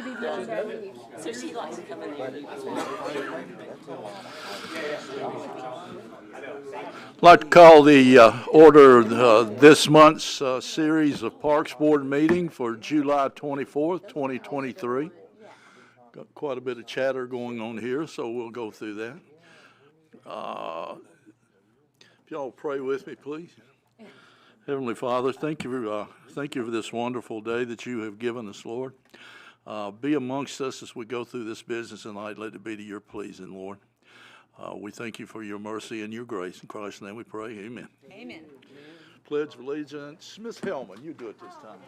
maybe beyond that. So she likes to come in there and eat. I'd like to call the order this month's series of Parks Board meeting for July 24th, 2023. Got quite a bit of chatter going on here, so we'll go through that. If y'all pray with me, please. Heavenly Father, thank you for this wonderful day that you have given us, Lord. Be amongst us as we go through this business tonight. Let it be to your pleasing, Lord. We thank you for your mercy and your grace. In Christ's name we pray. Amen. Amen. Pledge of allegiance. Ms. Hellman, you do it this time.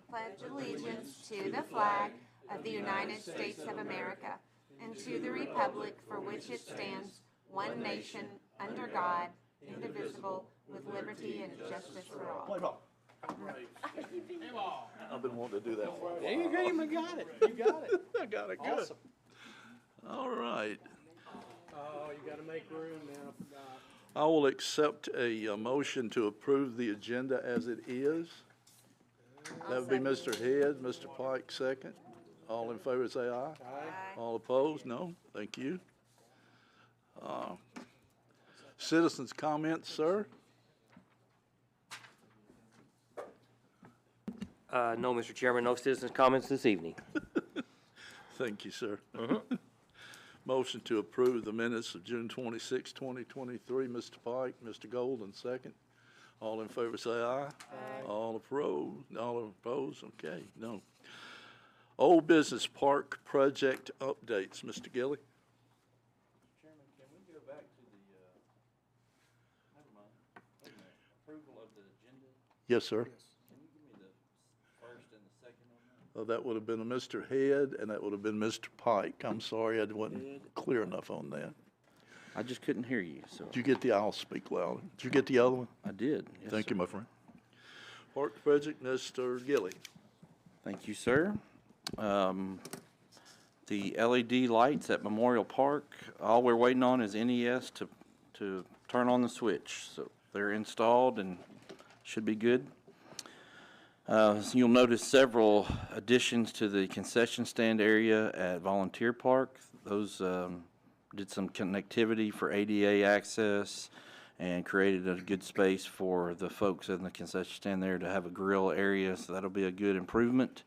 Pledge allegiance to the flag of the United States of America and to the republic for which it stands, one nation, under God, indivisible, with liberty and justice for all. Play ball. I've been wanting to do that for a while. You got it. You got it. I got it good. Awesome. All right. Oh, you got to make room now. I forgot. I will accept a motion to approve the agenda as it is. That would be Mr. Head, Mr. Pike, second. All in favor say aye. Aye. All opposed? No. Thank you. Citizens' comments, sir? No, Mr. Chairman, no citizens' comments this evening. Thank you, sir. Motion to approve the minutes of June 26, 2023. Mr. Pike, Mr. Golden, second. All in favor say aye. Aye. All opposed? Okay, no. Old business park project updates. Mr. Gilly? Chairman, can we go back to the, never mind, approval of the agenda? Yes, sir. Can you give me the first and the second on that? That would have been a Mr. Head, and that would have been Mr. Pike. I'm sorry, I wasn't clear enough on that. I just couldn't hear you, so. Did you get I'll speak louder. Did you get the other one? I did. Yes, Thank you, sir. my friend. Park project, Mr. Gilly. Thank you, sir. The LED lights at Memorial Park, all we're waiting on is NES to turn on the switch. So they're installed and should be good. So you'll notice several additions to the concession stand area at Volunteer Park. Those did some connectivity for ADA access and created a good space for the folks in the concession stand there to have a grill area, so that'll be a good improvement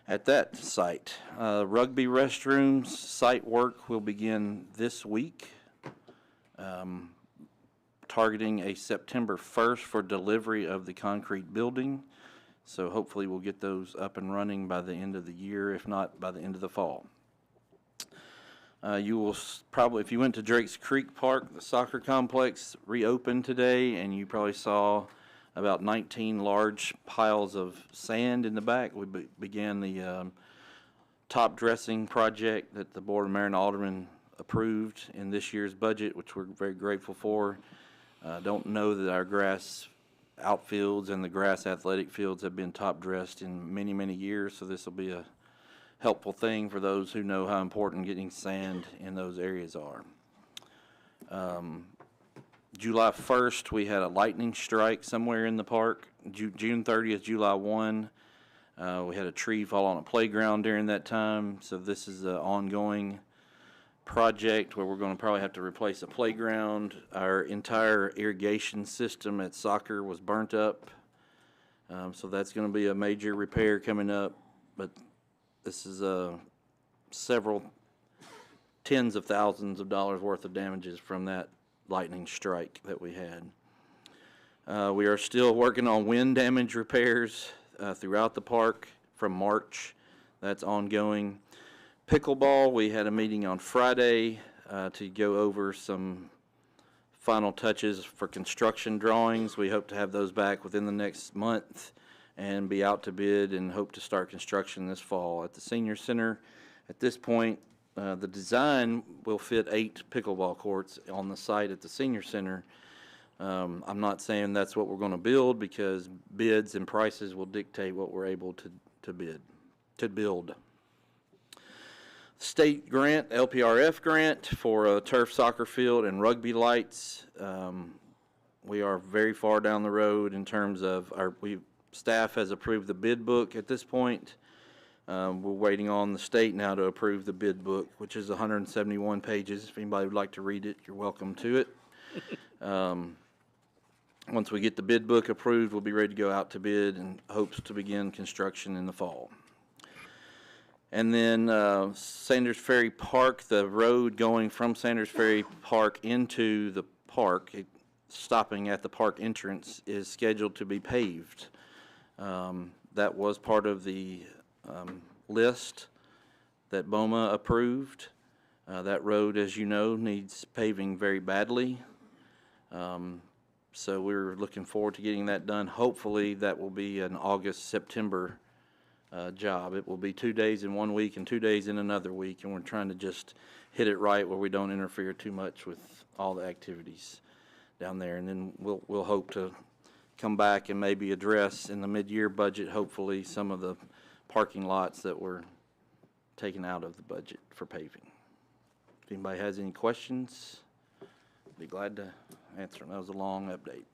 at that site. Rugby restrooms site work will begin this week, targeting a September 1st for delivery of the concrete building. So hopefully we'll get those up and running by the end of the year, if not by the end of the fall. You will probably, if you went to Drakes Creek Park, the soccer complex reopened today, and you probably saw about 19 large piles of sand in the back. We began the top dressing project that the Board of Mayor and Aldermen approved in this year's budget, which we're very grateful for. Don't know that our grass outfields and the grass athletic fields have been top dressed in many, many years, so this will be a helpful thing for those who know how important getting sand in those areas are. July 1st, we had a lightning strike somewhere in the park. June 30th, July 1, we had a tree fall on a playground during that time, so this is an ongoing project where we're going to probably have to replace a playground. Our entire irrigation system at soccer was burnt up, so that's going to be a major repair coming up, but this is several tens of thousands of dollars worth of damages from that lightning strike that we had. We are still working on wind damage repairs throughout the park from March. That's ongoing. Pickleball, we had a meeting on Friday to go over some final touches for construction drawings. We hope to have those back within the next month and be out to bid and hope to start construction this fall. At the Senior Center, at this point, the design will fit 8 pickleball courts on the site at the Senior Center. I'm not saying that's what we're going to build, because bids and prices will dictate what we're able to build. State grant, LPRF grant for a turf soccer field and rugby lights. We are very far down the road in terms of Staff has approved the bid book at this point. We're waiting on the state now to approve the bid book, which is 171 pages. If anybody would like to read it, you're welcome to it. Once we get the bid book approved, we'll be ready to go out to bid and hopes to begin construction in the fall. And then Sanders Ferry Park, the road going from Sanders Ferry Park into the park, stopping at the park entrance, is scheduled to be paved. That was part of the list that BOMA approved. That road, as you know, needs paving very badly. So we're looking forward to getting that done. Hopefully that will be an August, September job. It will be 2 days in 1 week and 2 days in another week, and we're trying to just hit it right where we don't interfere too much with all the activities down there. And then we'll hope to come back and maybe address in the mid-year budget, hopefully, some of the parking lots that were taken out of the budget for paving. If anybody has any questions, I'd be glad to answer them. That was a long update.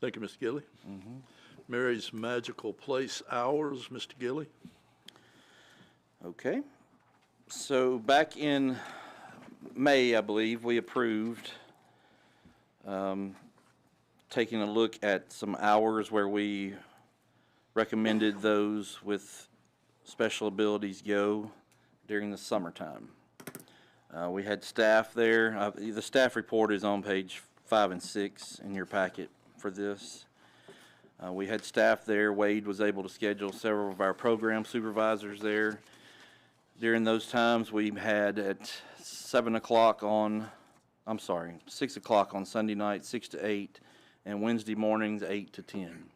Thank you, Mr. Gilly. Mary's Magical Place hours, Mr. Gilly. Okay. So back in May, I believe, we approved taking a look at some hours where we recommended those with special abilities go during the summertime. We had staff there. The staff report is on page 5 and 6 in your packet for this. We had staff there. Wade was able to schedule several of our program supervisors there. During those times, we had at 6 o'clock on Sunday night, 6 to 8, and Wednesday mornings, 8 to 10.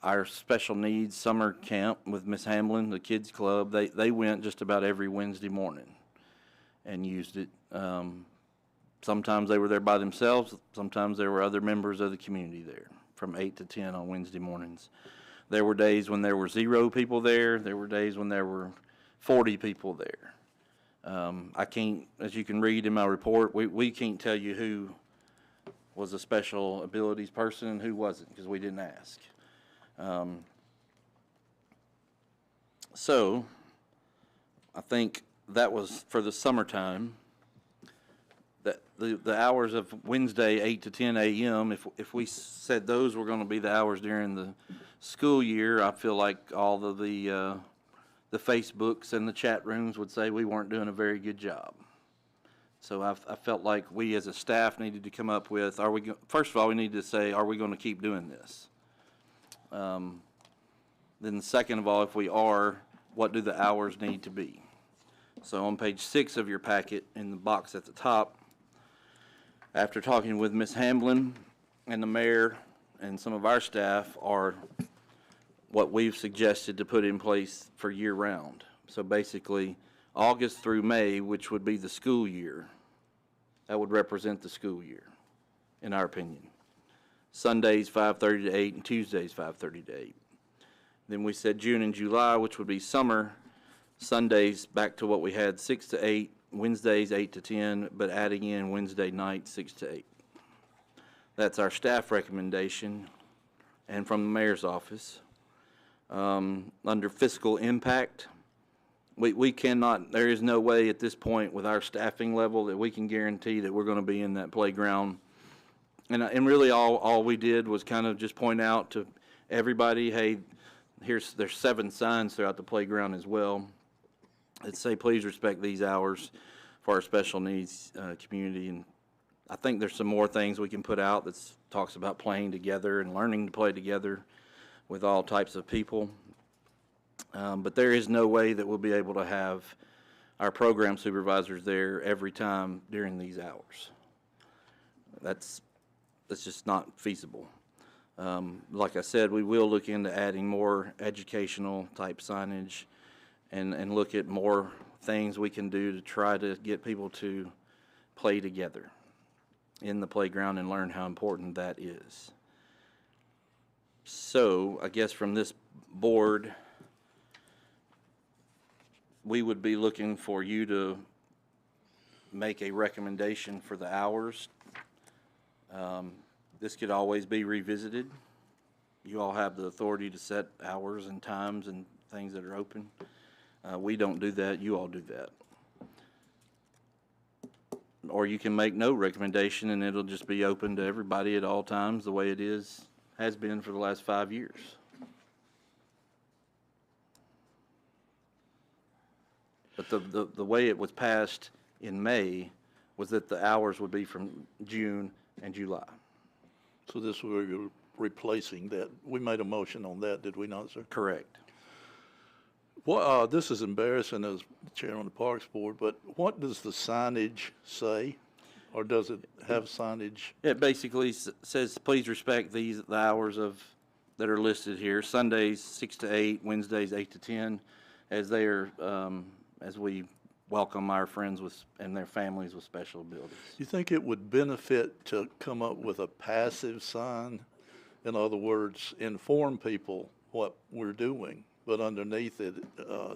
Our special needs summer camp with Miss Hamlin, the kids club, they went just about every Wednesday morning and used it. Sometimes they were there by themselves. Sometimes there were other members of the community there from 8 to 10 on Wednesday mornings. There were days when there were 0 people there. There were days when there were 40 people there. I can't, as you can read in my report, we can't tell you who was a special abilities person and who wasn't, because we didn't ask. So I think that was for the summertime. That the hours of Wednesday 8 to 10 a.m. If we said those were going to be the hours during the school year, I feel like all of the Facebooks and the chat rooms would say we weren't doing a very good job. So I felt like we as a staff needed to come up with, first of all, we need to say, are we going to keep doing this? Then second of all, if we are, what do the hours need to be? So on page 6 of your packet, in the box at the top, after talking with Ms. Hamlin and the mayor and some of our staff, are what we've suggested to put in place for year-round. So basically, August through May, which would be the school year, that would represent the school year, in our opinion. Sundays 5:30 to 8 and Tuesdays 5:30 to 8. Then we said June and July, which would be summer, Sundays back to what we had, 6 to 8, Wednesdays 8 to 10, but adding in Wednesday night 6 to 8. That's our staff recommendation and from the mayor's office. Under fiscal impact, we cannot, there is no way at this point with our staffing level that we can guarantee that we're going to be in that playground. And really all we did was kind of just point out to everybody, hey, there's 7 signs throughout the playground as well that say please respect these hours for our special needs community. And I think there's some more things we can put out that talks about playing together and learning to play together with all types of people. But there is no way that we'll be able to have our program supervisors there every time during these hours. That's just not feasible. Like I said, we will look into adding more educational type signage and look at more things we can do to try to get people to play together in the playground and learn how important that is. So I guess from this board, we would be looking for you to make a recommendation for the hours This could always be revisited. You all have the authority to set hours and times and things that are open. We don't do that, you all do that. Or you can make no recommendation and it'll just be open to everybody at all times, the way it has been for the last 5 years. But the way it was passed in May was that the hours would be from June and July. So this will be replacing that. We made a motion on that, did we not, sir? Correct. Well, this is embarrassing as chairman of the Parks Board, but what does the signage say? Or does it have signage? It basically says, please respect the hours that are listed here. Sundays 6 to 8, Wednesdays 8 to 10, as they are, as we welcome our friends and their families with special abilities. You think it would benefit to come up with a passive sign? In other words, inform people what we're doing, but underneath it,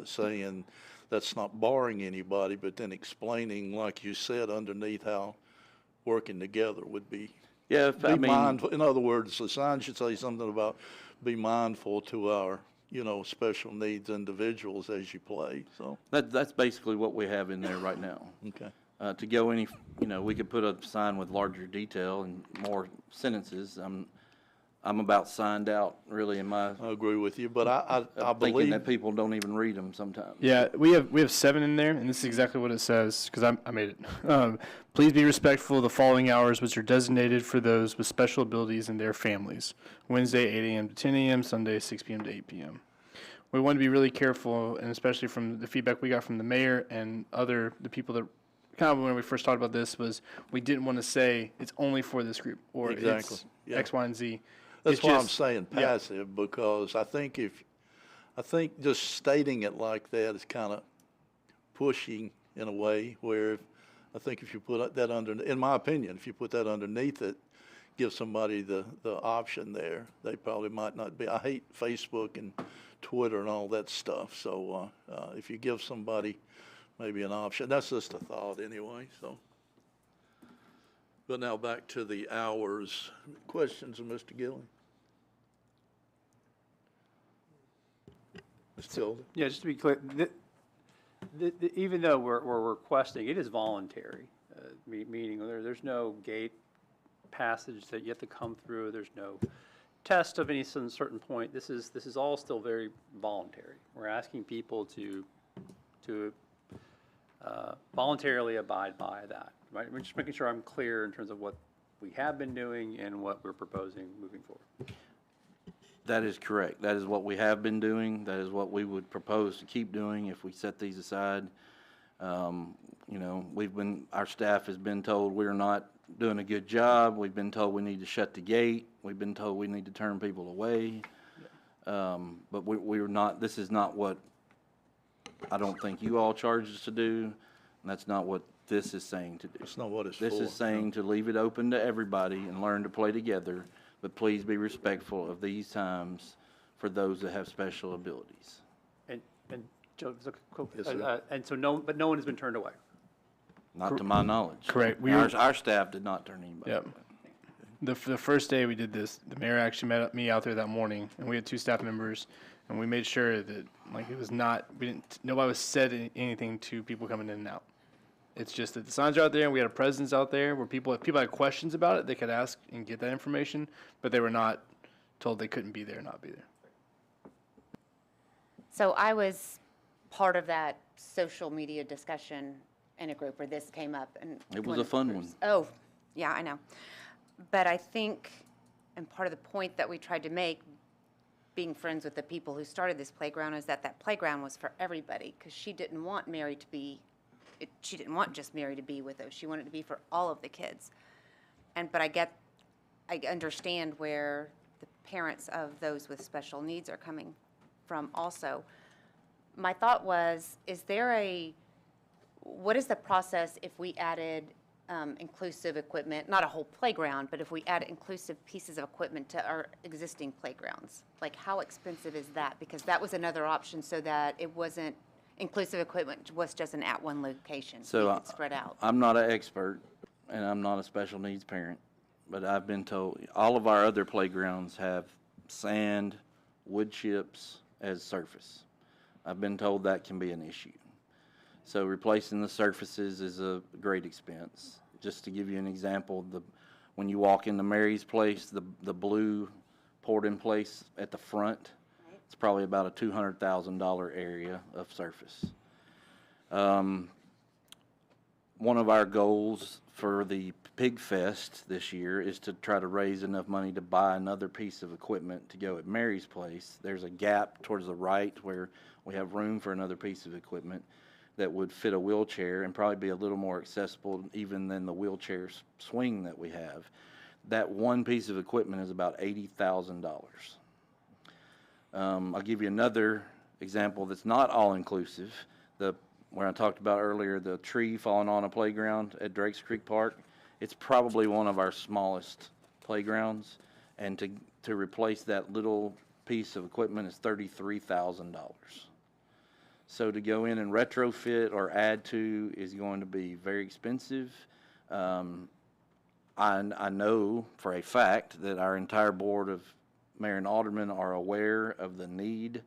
saying that's not barring anybody, but then explaining, like you said, underneath how working together would be. Yeah, Be mindful. In other words, the sign should say something about be mindful to our, special needs individuals as you play, so, that's basically what we have in there right now. okay. To go any, we could put a sign with larger detail and more sentences. I'm about signed out, really, in my I agree with you, but I thinking believe, that people don't even read them sometimes. Yeah, we have 7 in there, and this is exactly what it says, because I made it. Please be respectful of the following hours, which are designated for those with special abilities and their families. Wednesday, 8 a.m. to 10 a.m., Sunday, 6 p.m. to 8 p.m. We want to be really careful, and especially from the feedback we got from the mayor and the people that, kind of when we first talked about this, was we didn't want to say it's only for this group, or Exactly, it's yeah. X, Y, and Z. that's It's why I'm just- saying yeah. passive, because I think just stating it like that is kind of pushing in a way where I think if you put that in my opinion, if you put that underneath it, give somebody the option there, they probably might not be. I hate Facebook and Twitter and all that stuff, so if you give somebody maybe an option, that's just a thought anyway, so. But now back to the hours. Questions of Mr. Gillen? Mr. Golden? Yeah, just to be clear, even though we're requesting, it is voluntary, meaning there's no gate passage that you have to come through, there's no test of any certain point. This is all still very voluntary. We're asking people to voluntarily abide by that, right? We're just making sure I'm clear in terms of what we have been doing and what we're proposing moving forward. That is correct. That is what we have been doing. That is what we would propose to keep doing if we set these aside. Our staff has been told we're not doing a good job. We've been told we need to shut the gate. We've been told we need to turn people away. But we're not, this is not what I don't think you all charged us to do. And that's not what this is saying to do. That's not what it's for. This is saying to leave it open to everybody and learn to play together, but please be respectful of these times for those that have special abilities. And Joe, Yes, sir. and so no one has been turned away. Not to my knowledge. Correct. Our staff did not turn anybody Yep. away. The first day we did this, the mayor actually met me out there that morning, and we had 2 staff members, and we made sure that it was not, nobody was said anything to people coming in and out. It's just that the signs are out there, and we had a presence out there where if people had questions about it, they could ask and get that information, but they were not told they couldn't be there or not be there. So I was part of that social media discussion in a group where this came up. And It was one a of the fun groups- one. Oh, yeah, I know. But I think, and part of the point that we tried to make, being friends with the people who started this playground, is that playground was for everybody, because she didn't want Mary to be, she didn't want just Mary to be with us. She wanted it to be for all of the kids. But I understand where the parents of those with special needs are coming from also. My thought was, what is the process if we added inclusive equipment, not a whole playground, but if we add inclusive pieces of equipment to our existing playgrounds? Like, how expensive is that? Because that was another option, so that it wasn't, inclusive equipment was just at one location. So it could spread out. I'm not an expert, and I'm not a special needs parent. but I've been told all of our other playgrounds have sand, wood chips as surface. I've been told that can be an issue. So replacing the surfaces is a great expense. Just to give you an example, when you walk into Mary's place, the blue poured in place at the front, it's probably about a $200,000 area of surface. One of our goals for the Pig Fest this year is to try to raise enough money to buy another piece of equipment to go at Mary's place. There's a gap towards the right where we have room for another piece of equipment that would fit a wheelchair and probably be a little more accessible even than the wheelchair swing that we have. That one piece of equipment is about $80,000. I'll give you another example that's not all-inclusive. Where I talked about earlier, the tree falling on a playground at Drakes Creek Park, it's probably one of our smallest playgrounds, and to replace that little piece of equipment is $33,000. So to go in and retrofit or add to is going to be very expensive. I know for a fact that our entire board of mayor and aldermen are aware of the need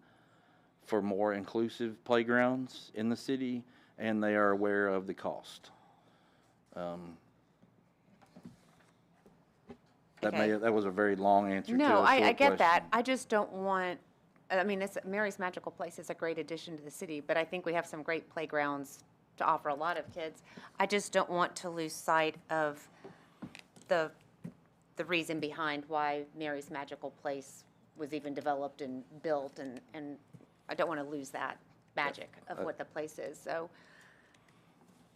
for more inclusive playgrounds in the city, and they are aware of the cost. Okay. That was a very long answer to a No, short I get that. question. I just don't want, I mean, Mary's Magical Place is a great addition to the city, but I think we have some great playgrounds to offer a lot of kids. I just don't want to lose sight of the reason behind why Mary's Magical Place was even developed and built, and I don't want to lose that magic of what the place is. So,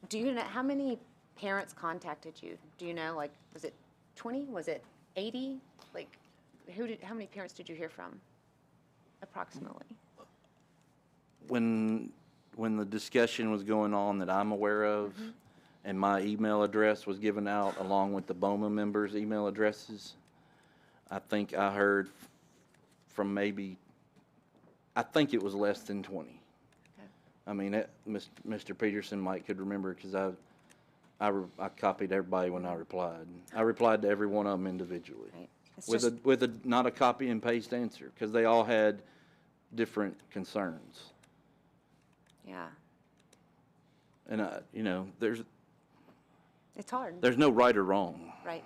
do you know, how many parents contacted you? Do you know, like, was it 20? Was it 80? Like, how many parents did you hear from, approximately? When the discussion was going on that I'm aware of, and my email address was given out along with the BOMA members' email addresses, I think I heard from I think it was less than 20. Okay. I mean, Mr. Peterson might could remember because I copied everybody when I replied. I replied to every one of them individually. Right. It's With not a copy and paste answer, because they all had different concerns. Yeah, And it's hard, there's no right or wrong. right?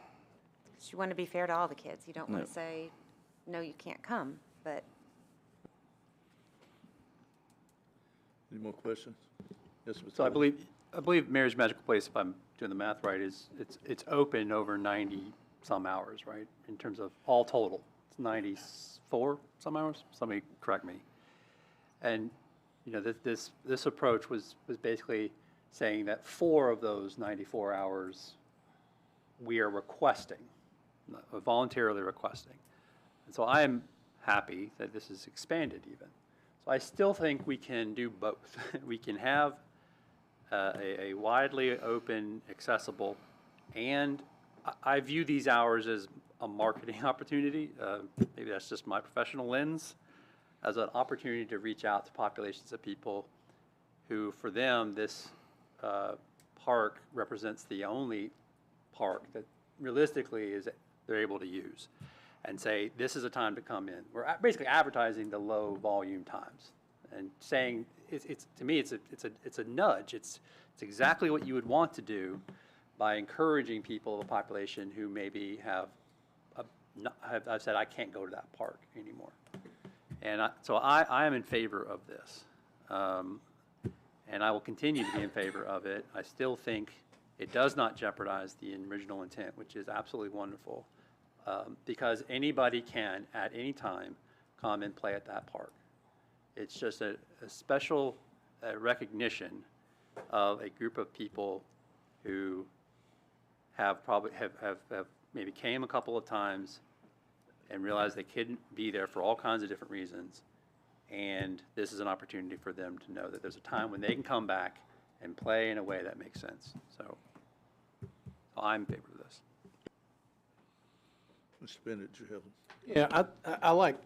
'Cause you want to be fair to all the kids. You don't want No. to say, no, you can't come, but Any more questions? Yes, Mr. So I Taylor. believe Mary's Magical Place, if I'm doing the math right, it's open over 90-some hours, right? In terms of all total, it's 94 some hours? Somebody correct me. And, you know, this approach was basically saying that 4 of those 94 hours we are requesting, voluntarily requesting. And so I am happy that this is expanded even. So I still think we can do both. We can have a widely open, accessible, and I view these hours as a marketing opportunity. Maybe that's just my professional lens, as an opportunity to reach out to populations of people who, for them, this park represents the only park that realistically they're able to use, and say, this is a time to come in. We're basically advertising the low volume times and saying, it's to me, it's a nudge. It's exactly what you would want to do by encouraging people, the population who maybe have said, I can't go to that park anymore. And so I am in favor of this. And I will continue to be in favor of it. I still think it does not jeopardize the original intent, which is absolutely wonderful. Because anybody can, at any time, come and play at that park. It's just a special recognition of a group of people who have maybe came a couple of times and realized they couldn't be there for all kinds of different reasons. And this is an opportunity for them to know that there's a time when they can come back and play in a way that makes sense. So I'm in favor of this. Mr. Bennett, you have. Yeah, I like,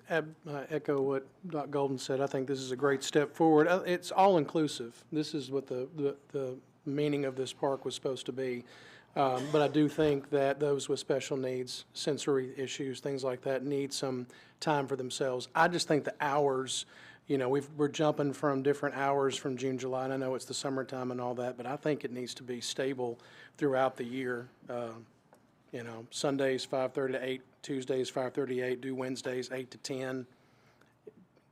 echo what Dr. Golden said. I think this is a great step forward. It's all-inclusive. This is what the meaning of this park was supposed to be. But I do think that those with special needs, sensory issues, things like that, need some time for themselves. I just think the hours, you know, we're jumping from different hours from June, July, and I know it's the summertime and all that, but I think it needs to be stable throughout the year. You know, Sundays 5:30 to 8, Tuesdays 5:30 to 8, do Wednesdays 8 to 10.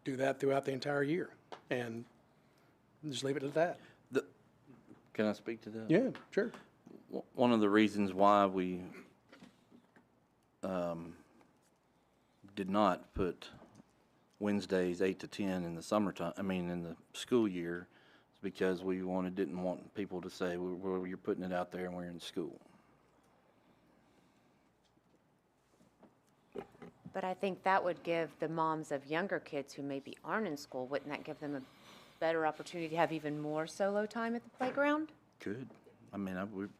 Do that throughout the entire year, and just leave it at that. Can I speak to that? Yeah, sure. One of the reasons why we did not put Wednesdays 8 to 10 in the summertime, in the school year, is because we didn't want people to say, well, you're putting it out there and we're in school. But I think that would give the moms of younger kids who maybe aren't in school, wouldn't that give them a better opportunity to have even more solo time at the playground? Good.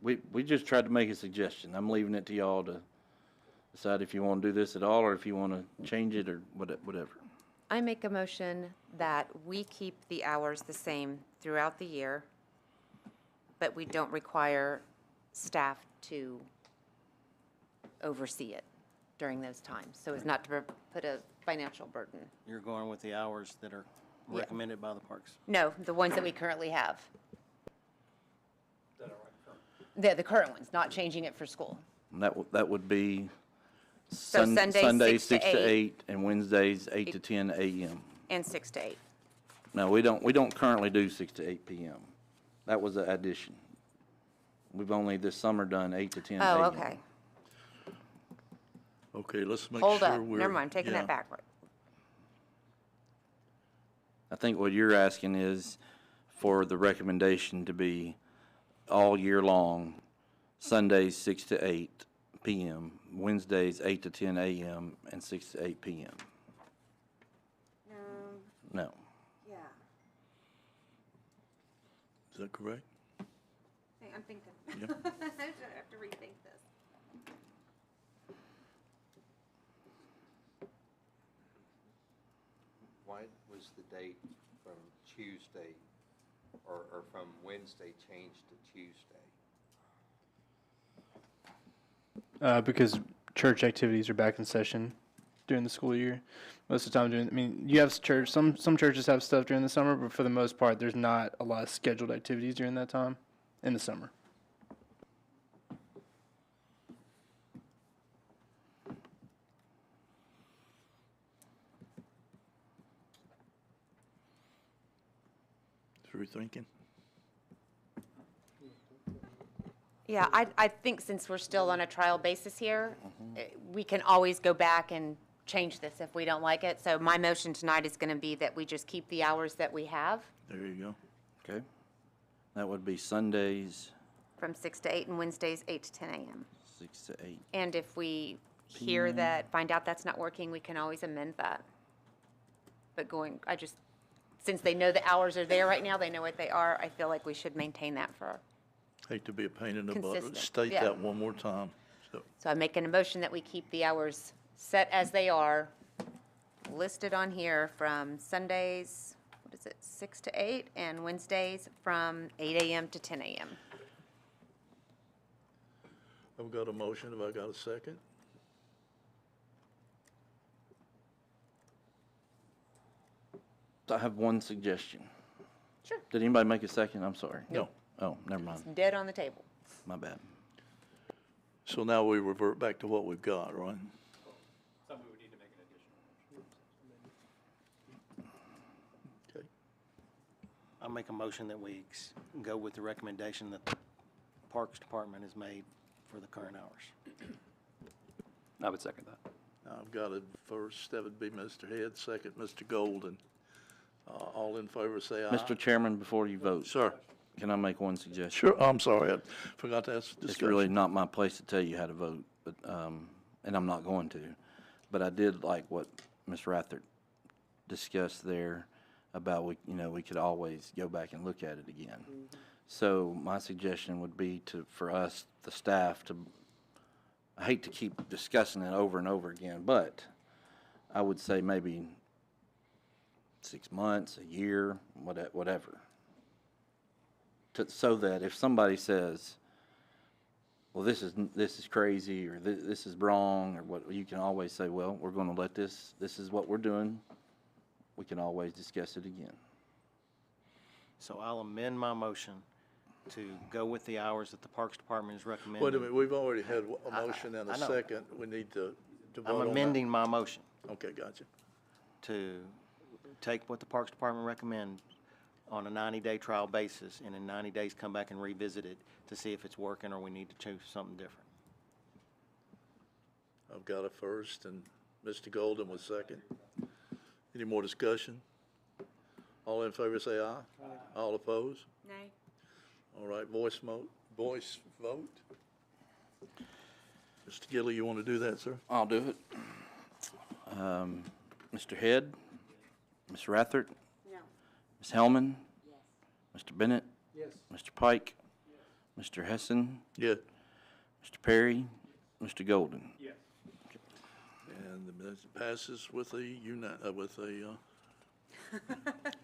We just tried to make a suggestion. I'm leaving it to y'all to decide if you want to do this at all or if you want to change it or whatever. I make a motion that we keep the hours the same throughout the year, but we don't require staff to oversee it during those times, so as not to put a financial burden. You're going with the hours that are Yeah. recommended by the parks. No, the ones that we currently have. The current ones, not changing it for school. And that would be So Sundays, Sundays 6 to 6 to 8 and Wednesdays 8 to 10 a.m. And 6 to 8. No, we don't currently do 6 to 8 p.m. That was an addition. We've only this summer done 8 to 10 a.m. Oh, okay. Okay, let's make Hold sure up, we're. never mind, I'm taking yeah. that backward. I think what you're asking is for the recommendation to be all year long, Sundays 6 to 8 p.m., Wednesdays 8 to 10 a.m., and 6 to 8 p.m. No. Yeah. Is that correct? I'm thinking. Yep. I have to rethink this. Why was the date from Tuesday or from Wednesday changed to Tuesday? Because church activities are back in session during the school year. Most of the time you have church, some churches have stuff during the summer, but for the most part, there's not a lot of scheduled activities during that time in the summer. Through thinking? Yeah, I think since we're still on a trial basis here, we can always go back and change this if we don't like it. So my motion tonight is going to be that we just keep the hours that we have There you go. Okay. That would be Sundays from 6 to 8 and Wednesdays 8 to 10 a.m. 6 to 8. And if we hear that, find out that's not working, we can always amend that. But since they know the hours are there right now, they know what they are, I feel like we should maintain that for. Hate to be a pain in the butt. Consistent, State yeah. that one more time. So I'm making a motion that we keep the hours set as they are, listed on here from Sundays, 6 to 8, and Wednesdays from 8 a.m. to 10 a.m. I've got a motion. Have I got a second? I have one suggestion. Sure. Did anybody make a second? I'm sorry. No. Oh, never mind. It's dead on the table. My bad. So now we revert back to what we've got, right? Something we would need to make an addition. Okay. I'll make a motion that we go with the recommendation that the Parks Department has made for the current hours. I would second that. I've got it first. That would be Mr. Head, second, Mr. Golden. All in favor, say aye. Mr. Chairman, before you vote, Sir. can I make one suggestion? Sure, I'm sorry. I forgot to ask It's really discussion. not my place to tell you how to vote, but, and I'm not going to. But I did like what Ms. Rathert discussed there about we could always go back and look at it again. So my suggestion would be for us, the staff, I hate to keep discussing it over and over again, but I would say maybe 6 months, a year, whatever. So that if somebody says, well, this is crazy, or this is wrong, or what, you can always say, well, we're gonna let this is what we're doing. We can always discuss it again. So I'll amend my motion to go with the hours that the Parks Department is recommending. Wait a minute, we've already had a motion and a I know. second. We need to vote I'm on that. amending my motion Okay, gotcha. to take what the Parks Department recommend on a 90-day trial basis, and in 90 days, come back and revisit it to see if it's working or we need to choose something different. I've got a first, and Mr. Golden was second. Any more discussion? All in favor say aye. All opposed? Nay. All right, voice vote. Mr. Gilly, you want to do that, sir? I'll do it. Mr. Head? Ms. Rathert? No. Ms. Hellman? Yes. Mr. Bennett? Yes. Mr. Pike? Mr. Hessen? Yeah. Mr. Perry? Mr. Golden? And the minute passes with a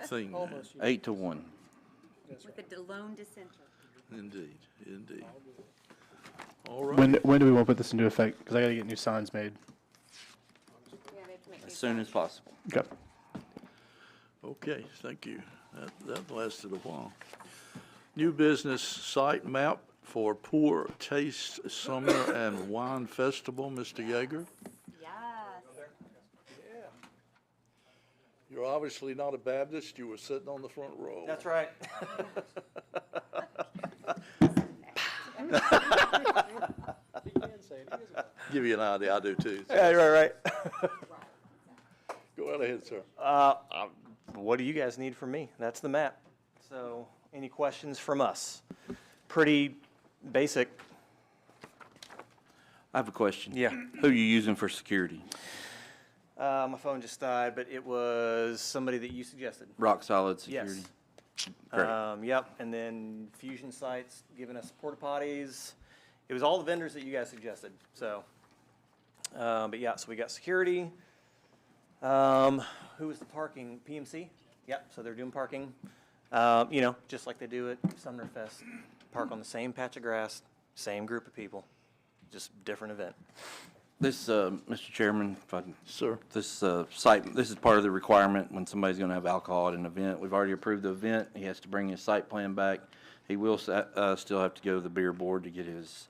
thing. Almost. 8-1. With a lone dissenter. Indeed, indeed. All right. When do we want to put this into effect? Because I got to get new signs made. As soon as possible. Okay. Okay, thank you. That lasted a while. New business site map for Poor Taste Summer and Wine Festival, Mr. Yeager. Yes. You're obviously not a Baptist. You were sitting on the front row. That's right. Give you an idea. I do too. Yeah, right. Go right ahead, sir. What do you guys need from me? That's the map. So, any questions from us? Pretty basic. I have a question. Yeah. Who are you using for security? My phone just died, but it was somebody that you suggested. Rock solid security? Yes. Great. Yep, and then Fusion Sites giving us porta potties. It was all the vendors that you guys suggested, so. But yeah, so we got security. Who was the parking? PMC? Yep, so they're doing parking. You know, just like they do at Sumner Fest. Park on the same patch of grass, same group of people, just different event. This, Mr. Chairman, if I can, Sir. this site, this is part of the requirement when somebody's going to have alcohol at an event. We've already approved the event. He has to bring his site plan back. He will still have to go to the beer board to get his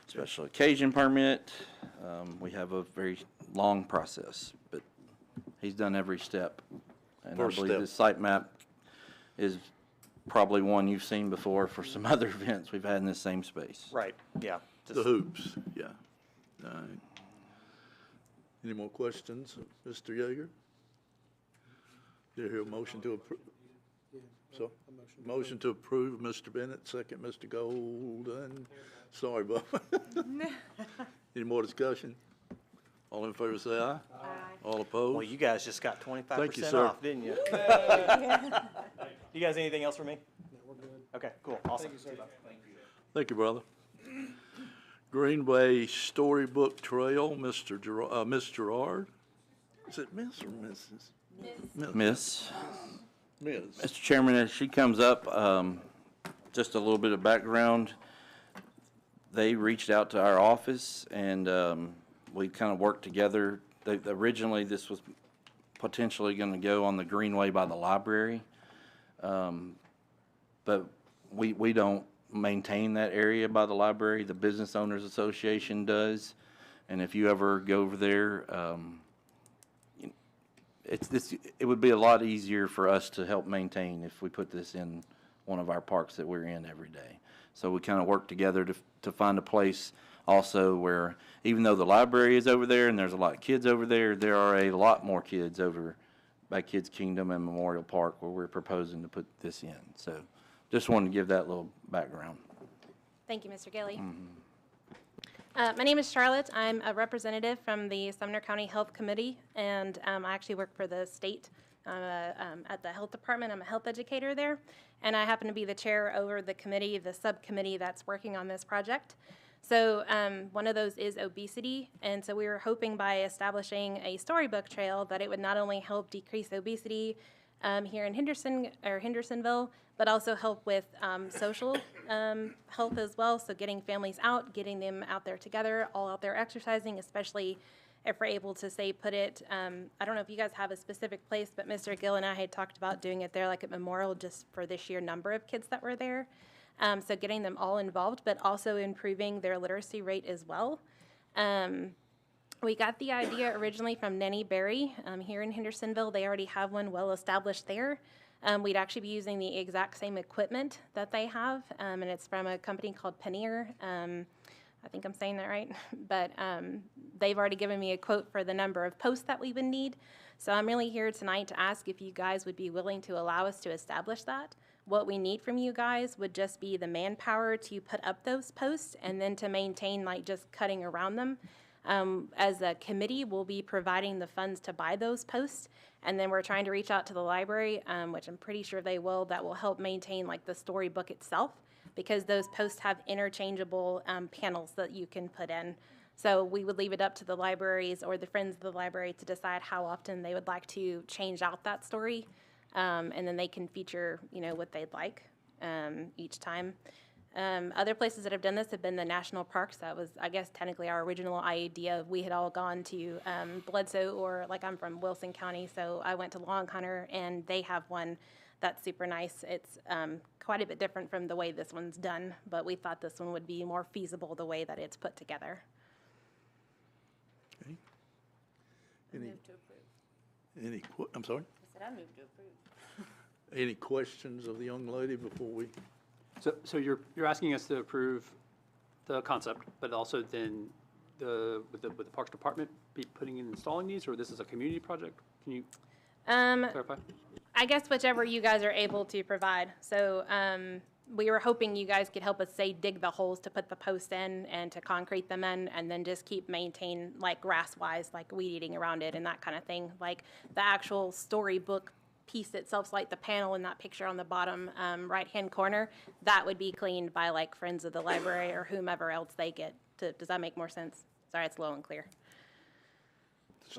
special occasion permit. We have a very long process, but he's done every step. And First I believe step. this site map is probably one you've seen before for some other events we've had in this same space. Right, yeah. The hoops, yeah. All right. Any more questions, Mr. Yeager? Do you hear a motion to approve? So, motion to approve, Mr. Bennett, second, Mr. Golden. Sorry, Bob. Any more discussion? All in favor, say aye. Aye. All opposed? Well, you guys just got 25% Thank you, sir. off, didn't you? You guys, anything else for me? No, we're good. Okay, cool, awesome. Thank you, brother. Greenway Storybook Trail, Miss Gerard. Is it Miss or Mrs.? Miss? Ms. Mr. Chairman, as she comes up, just a little bit of background. They reached out to our office, and we kind of worked together. Originally, this was potentially going to go on the greenway by the library, but we don't maintain that area by the library. The Business Owners Association does, and if you ever go over there, it would be a lot easier for us to help maintain if we put this in one of our parks that we're in every day. So we kind of work together to find a place also where, even though the library is over there and there's a lot of kids over there, there are a lot more kids over by Kids Kingdom and Memorial Park where we're proposing to put this in. So just wanted to give that little background. Thank you, Mr. Gilly. My name is Charlotte. I'm a representative from the Sumner County Health Committee, and I actually work for the state at the health department. I'm a health educator there, and I happen to be the chair over the committee, the subcommittee that's working on this project. So one of those is obesity, and so we were hoping by establishing a storybook trail that it would not only help decrease obesity, here in Hendersonville, but also help with social health as well. So getting families out, getting them out there together, all out there exercising, especially if we're able to say put it, I don't know if you guys have a specific place, but Mr. Gill and I had talked about doing it there like at Memorial just for the sheer number of kids that were there. So getting them all involved, but also improving their literacy rate as well. We got the idea originally from Nenny Berry here in Hendersonville. They already have one well established there. We'd actually be using the exact same equipment that they have, and it's from a company called Paneer. I think I'm saying that right, but they've already given me a quote for the number of posts that we would need. So I'm really here tonight to ask if you guys would be willing to allow us to establish that. What we need from you guys would just be the manpower to put up those posts and then to maintain like just cutting around them. As a committee, we'll be providing the funds to buy those posts, and then we're trying to reach out to the library, which I'm pretty sure they will, that will help maintain like the storybook itself, because those posts have interchangeable panels that you can put in. So we would leave it up to the libraries or the friends of the library to decide how often they would like to change out that story, and then they can feature, you know, what they'd like each time. Other places that have done this have been the national parks. That was, I guess, technically our original idea. We had all gone to Bledsoe, or like I'm from Wilson County, so I went to Long Hunter, and they have one that's super nice. It's quite a bit different from the way this one's done, but we thought this one would be more feasible the way that it's put together. Okay. I Any, move to approve. I'm sorry? I said I move to approve. Any questions of the young lady before we? So you're asking us to approve the concept, but also then with the Parks Department be putting in installing these, or this is a community project? Can you clarify? I guess whichever you guys are able to provide. So we were hoping you guys could help us, say, dig the holes to put the posts in and to concrete them in, and then just keep maintain like grass-wise, like weed eating around it and that kind of thing. Like the actual storybook piece itself, like the panel in that picture on the bottom right-hand corner, that would be cleaned by like friends of the library or whomever else they get. Does that make more sense? Sorry, it's low and clear.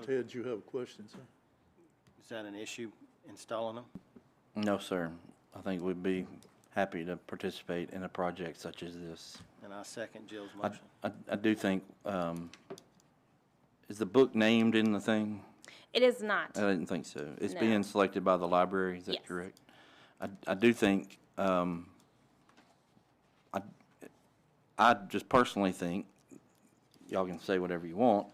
Ted, you have a question, sir? Is that an issue, installing them? No, sir. I think we'd be happy to participate in a project such as this. And I second Jill's motion. I do think, is the book named in the thing? It is not. I didn't think so. It's No. being selected by the library, is that Yes. correct? I do think, I just personally think, y'all can say whatever you want,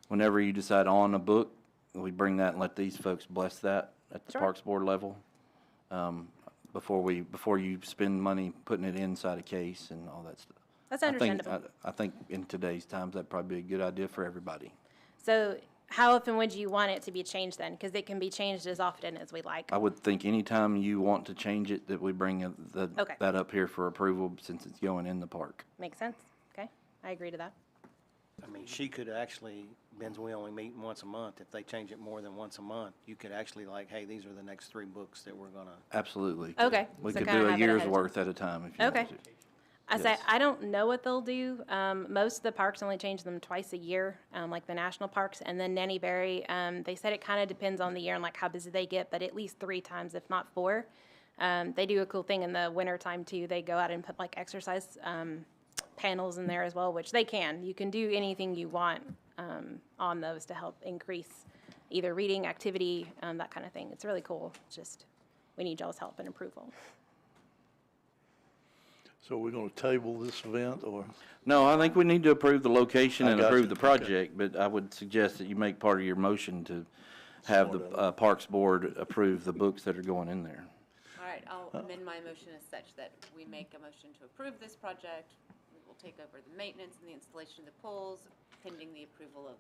whenever you decide on a book, we bring that and let these folks bless that at the Sure. Parks Board level, before you spend money putting it inside a case and all that stuff. That's understandable. I think in today's times, that'd probably be a good idea for everybody. So how often would you want it to be changed then? Because it can be changed as often as we like. I would think anytime you want to change it, that we bring Okay. that up here for approval, since it's going in the park. Makes sense? Okay, I agree to that. I mean, she could actually, Ben's, we only meet once a month. If they change it more than once a month, you could actually like, hey, these are the next 3 books that we're gonna. Absolutely. Okay, We so could kinda do a have it year's ahead of worth at a time if you Okay. wanted to. I say, Yes. I don't know what they'll do. Most of the parks only change them twice a year, like the national parks. And then Nenny Berry, they said it kind of depends on the year and like how busy they get, but at least 3 times, if not 4. They do a cool thing in the winter time too. They go out and put like exercise panels in there as well, which they can. You can do anything you want on those to help increase either reading, activity, that kind of thing. It's really cool. It's just, we need y'all's help and approval. So we're gonna table this event, or? No, I think we need to approve the location I and got approve you. the project, but I would suggest that you make part of your motion to have the Parks Board approve the books that are going in there. All right, I'll amend my motion as such that we make a motion to approve this project. We will take over the maintenance and the installation of the poles pending the approval of,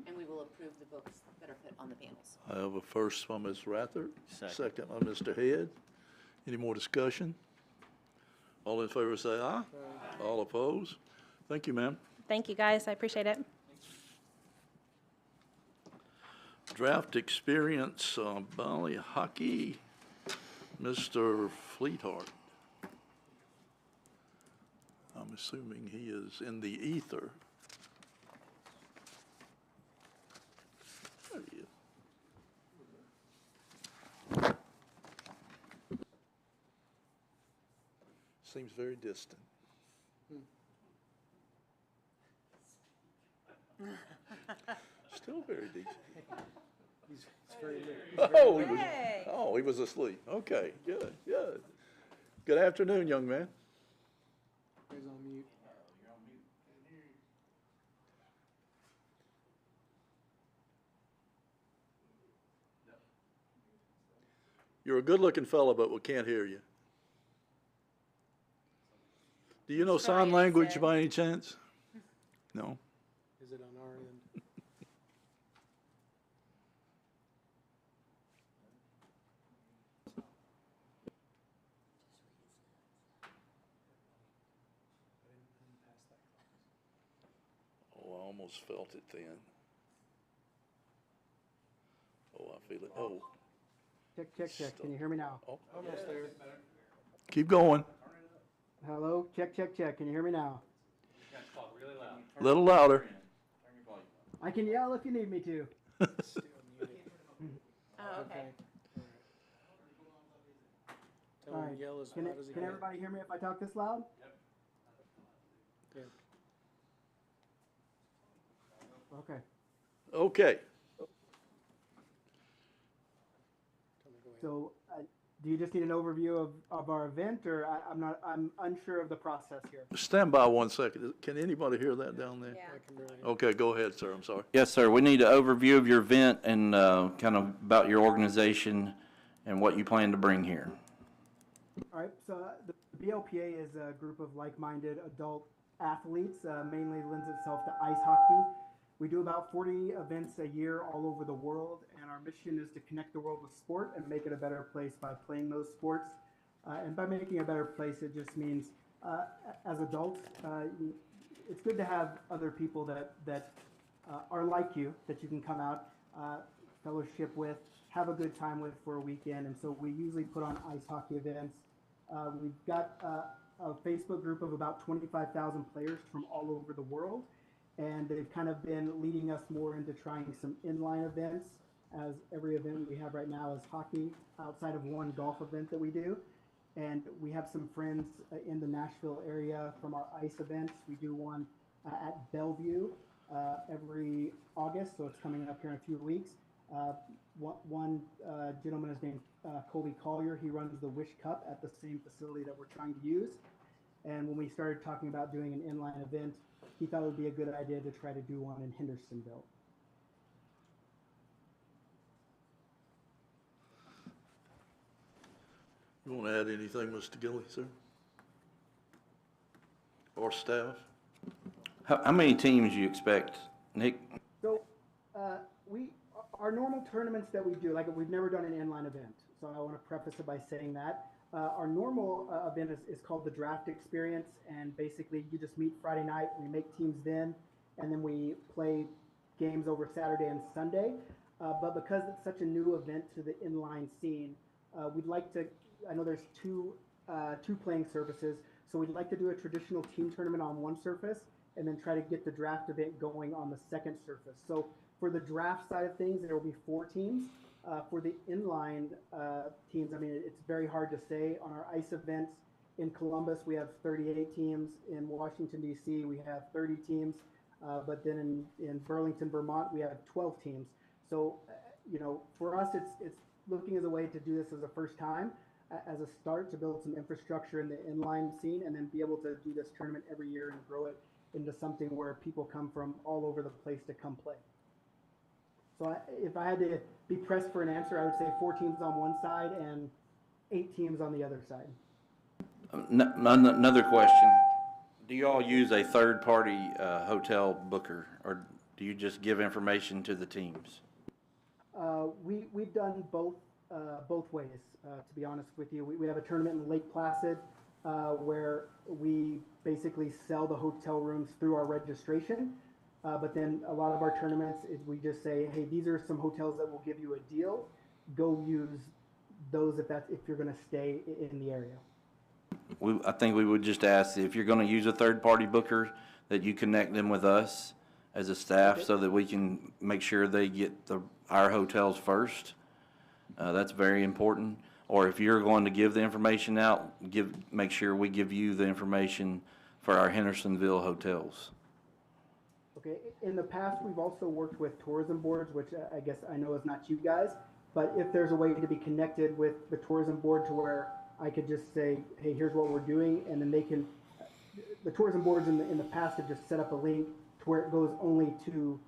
and we will approve the books that are put on the panels. I have a first from Ms. Rathert, Second. second by Mr. Head. Any more discussion? All in favor say aye. All opposed? Thank you, ma'am. Thank you, guys. I appreciate it. Draft experience, Bali hockey, Mr. Fleetheart. I'm assuming he is in the ether. There he is. seems very distant. Still very deep. Oh, he was asleep. Okay, good, good. Good afternoon, young man. He's on mute. You're a good-looking fellow, but we can't hear you. Do you know sign language by any chance? No? Is it on our end? Oh, I almost felt it then. Oh, I feel it. Oh, Check, check, check. Can you hear me now? Almost there. keep going. Hello? Check, check, check. Can you hear me now? A little louder. I can yell if you need me to. Still muted. Oh, okay. Tell All him right. to yell as Can, loud as he can can. everybody hear me if I talk this loud? Yeah. Okay. Okay. So, do you just need an overview of our event, or I'm unsure of the process here. Stand by 1 second. Can anybody hear that down there? Yeah. I can barely hear. Okay, go ahead, sir. I'm sorry. Yes, sir. We need an overview of your event and kind of about your organization and what you plan to bring here. All right, so the BLPA is a group of like-minded adult athletes, mainly lends itself to ice hockey. We do about 40 events a year all over the world, and our mission is to connect the world with sport and make it a better place by playing those sports. And by making it a better place, it just means, as adults, it's good to have other people that are like you, that you can come out, fellowship with, have a good time with for a weekend. And so we usually put on ice hockey events. We've got a Facebook group of about 25,000 players from all over the world, and they've kind of been leading us more into trying some inline events, as every event we have right now is hockey, outside of one golf event that we do. And we have some friends in the Nashville area from our ice events. We do one at Bellevue every August, so it's coming up here in a few weeks. One gentleman is named Colby Collier. He runs the Wish Cup at the same facility that we're trying to use. And when we started talking about doing an inline event, he thought it would be a good idea to try to do one in Hendersonville. You want to add anything, Mr. Gilly, sir? Or staff? How many teams do you expect, Nick? So our normal tournaments that we do, like we've never done an inline event. So I want to preface it by saying that. Our normal event is called the Draft Experience, and basically you just meet Friday night, we make teams then, and then we play games over Saturday and Sunday. But because it's such a new event to the inline scene, we'd like to, I know there's two playing surfaces, so we'd like to do a traditional team tournament on one surface and then try to get the draft event going on the second surface. So for the draft side of things, there will be 4 teams. For the inline teams, I mean, it's very hard to say. On our ice events in Columbus, we have 38 teams. In Washington, D.C., we have 30 teams. But then in Burlington, Vermont, we have 12 teams. So, for us, it's looking as a way to do this as a first time, as a start to build some infrastructure in the inline scene, and then be able to do this tournament every year and grow it into something where people come from all over the place to come play. So if I had to be pressed for an answer, I would say 4 teams on one side and 8 teams on the other side. Another question. Do you all use a third-party hotel booker, or do you just give information to the teams? We've done both ways, to be honest with you. We have a tournament in Lake Placid where we basically sell the hotel rooms through our registration. But then a lot of our tournaments, we just say, hey, these are some hotels that will give you a deal. Go use those if you're going to stay in the area. I think we would just ask if you're going to use a third-party booker that you connect them with us as a staff, so that we can make sure they get our hotels first. That's very important. or if you're going to give the information out, make sure we give you the information for our Hendersonville hotels. Okay, in the past, we've also worked with tourism boards, which I guess I know is not you guys, but if there's a way to be connected with the tourism board to where I could just say, hey, here's what we're doing, and then they can, the tourism boards in the past have just set up a link to where it goes only to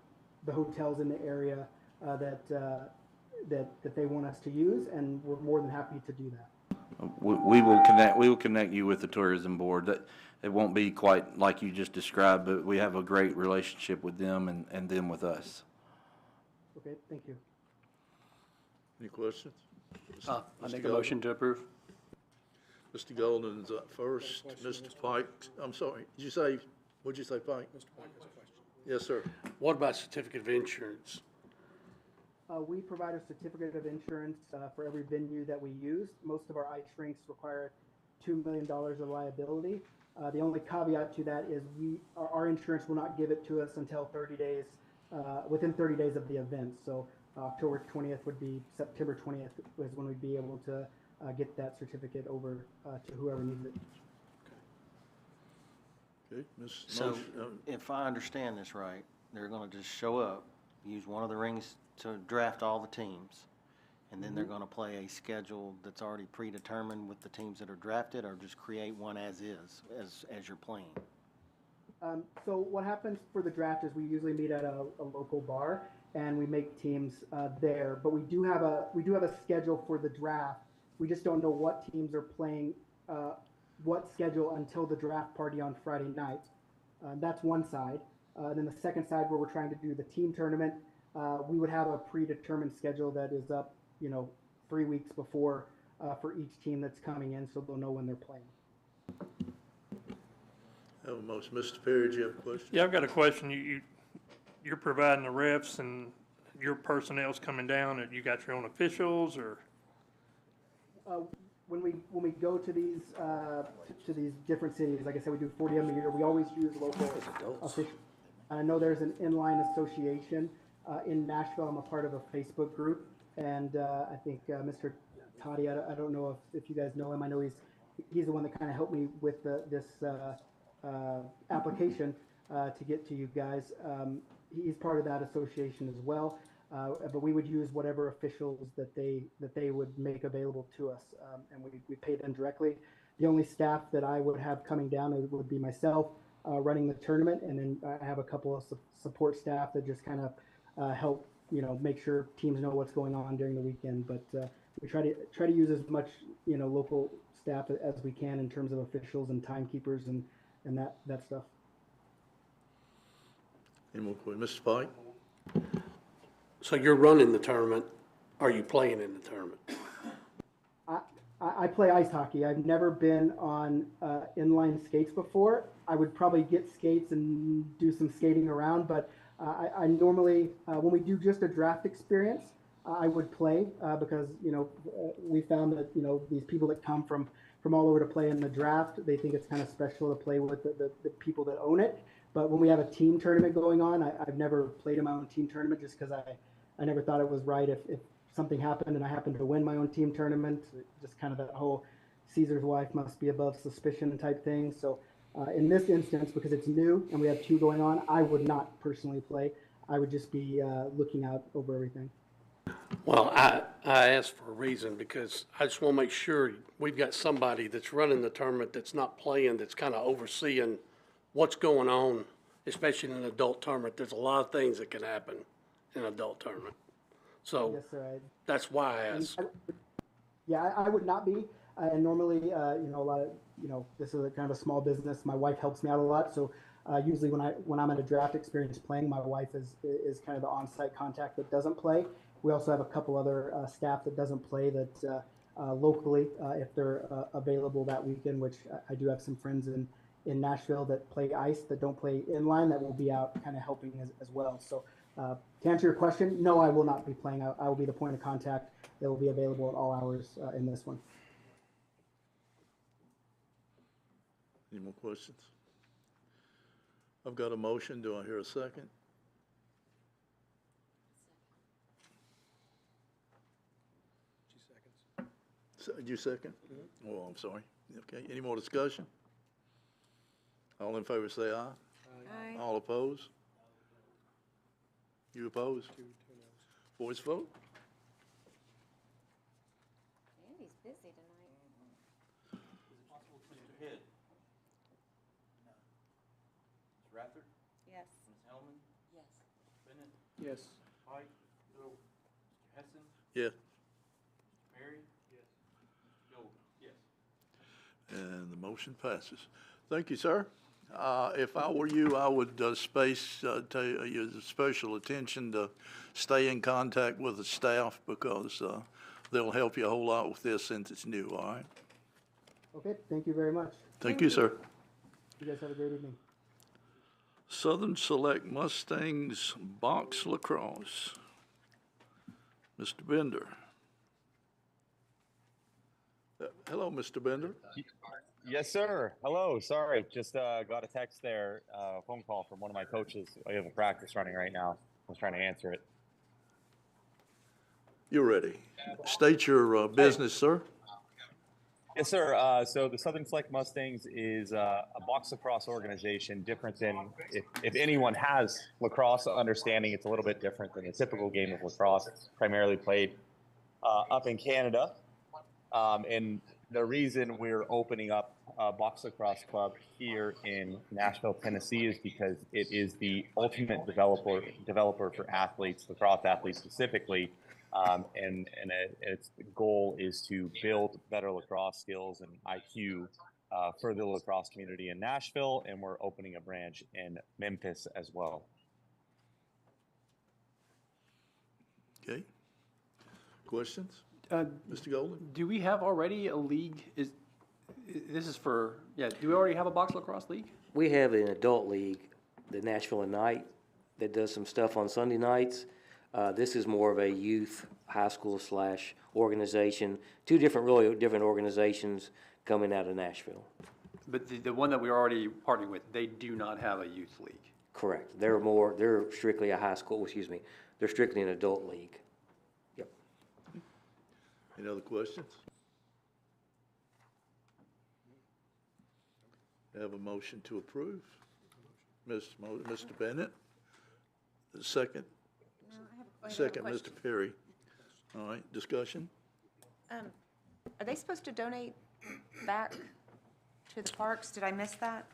the hotels in the area that they want us to use, and we're more than happy to do that. We will connect you with the tourism board. That it won't be quite like you just described, but we have a great relationship with them and them with us. Okay, thank you. Any questions? I Mr. make a Golden? motion to approve. Mr. Golden's up first. Mr. Pike, I'm sorry, what'd you say, Pike? Mr. Pike has a question. Yes, sir. What about certificate of insurance? We provide a certificate of insurance for every venue that we use. Most of our ice rinks require $2 million of liability. The only caveat to that is our insurance will not give it to us until 30 days, within 30 days of the event. So October 20th would be September 20th was when we'd be able to get that certificate over to whoever needs it. Okay, So if I understand this right, they're going to just show up, use one of the rings to draft all the teams, and then they're going to play a schedule that's already predetermined with the teams that are drafted, or just create one as is, as you're playing? So what happens for the draft is we usually meet at a local bar and we make teams there. But we do have a schedule for the draft. We just don't know what teams are playing, what schedule until the draft party on Friday night. That's one side. Then the second side, where we're trying to do the team tournament, we would have a predetermined schedule that is up, 3 weeks before for each team that's coming in, so they'll know when they're playing. Have a motion. Mr. Perry, do you have a question? Yeah, I've got a question. You're providing the refs and your personnel's coming down, and you got your own officials, or? When we go to these different cities, like I said, we do 40 of them a year. We always use local officials. I know there's an inline association in Nashville. I'm a part of a Facebook group, and I think Mr. Toddy, I don't know if you guys know him. I know he's the one that kind of helped me with this application to get to you guys. He's part of that association as well. But we would use whatever officials that they would make available to us, and we pay them directly. The only staff that I would have coming down would be myself running the tournament, and then I have a couple of support staff that just kind of help, make sure teams know what's going on during the weekend. But we try to use as much local staff as we can in terms of officials and timekeepers and that stuff. Any more questions? Mr. Pike? So you're running the tournament. Are you playing in the tournament? I play ice hockey. I've never been on inline skates before. I would probably get skates and do some skating around, but I normally, when we do just a draft experience, I would play because, we found that, these people that come from all over to play in the draft, they think it's kind of special to play with the people that own it. But when we have a team tournament going on, I've never played in my own team tournament just because I never thought it was right if something happened and I happened to win my own team tournament, just kind of that whole Caesar's wife must be above suspicion type thing. So in this instance, because it's new and we have two going on, I would not personally play. I would just be looking out over everything. Well, I asked for a reason because I just want to make sure we've got somebody that's running the tournament that's not playing, that's kind of overseeing what's going on, especially in an adult tournament. There's a lot of things that can happen in an adult tournament. So Yes, sir. that's why I asked. Yeah, I would not be. And normally, a lot of, this is a kind of a small business. My wife helps me out a lot. So usually when I'm at a draft experience playing, my wife is kind of the on-site contact that doesn't play. We also have a couple other staff that doesn't play that locally, if they're available that weekend, which I do have some friends in Nashville that play ice that don't play inline that will be out kind of helping as well. So to answer your question, no, I will not be playing. I will be the point of contact that will be available at all hours in this one. Any more questions? I've got a motion. Do I hear a second? You second? Oh, I'm sorry. Okay, any more discussion? All in favor say aye. Aye. All opposed? You oppose? Voice vote? Andy's busy tonight. Rathard? Yes. Ms. Hellman? Yes. Bennett? Yes. Pike? No. Mr. Hessen? Yes. Perry? Yes. Golden? Yes. And the motion passes. Thank you, sir. If I were you, I would use special attention to stay in contact with the staff because they'll help you a whole lot with this since it's new, all right? Okay, thank you very much. Thank you, sir. You guys have a great evening. Southern Select Mustangs Box Lacrosse. Mr. Bender. Hello, Mr. Bender. Yes, sir. Hello. Sorry, just got a text there, phone call from one of my coaches. I have a practice running right now. I was trying to answer it. You're ready. State your business, sir. Yes, sir. So the Southern Select Mustangs is a box lacrosse organization, different than if anyone has lacrosse understanding, it's a little bit different than the typical game of lacrosse. It's primarily played up in Canada. And the reason we're opening up a box lacrosse club here in Nashville, Tennessee is because it is the ultimate developer for athletes, lacrosse athletes specifically. And its goal is to build better lacrosse skills and IQ for the lacrosse community in Nashville, and we're opening a branch in Memphis as well. Okay. Questions? Mr. Golden? Do we have already a league? This is for, do we already have a box lacrosse league? We have an adult league, the Nashville Night, that does some stuff on Sunday nights. This is more of a youth high school / organization. Two really different organizations coming out of Nashville. But the one that we're already partnering with, they do not have a youth league. Correct. They're strictly they're strictly an adult league. Yep. Any other questions? Have a motion to approve. Mr. Bennett. Second. No, I have Second, a Mr. question. Perry. All right, discussion? Are they supposed to donate back to the parks? Did I miss that?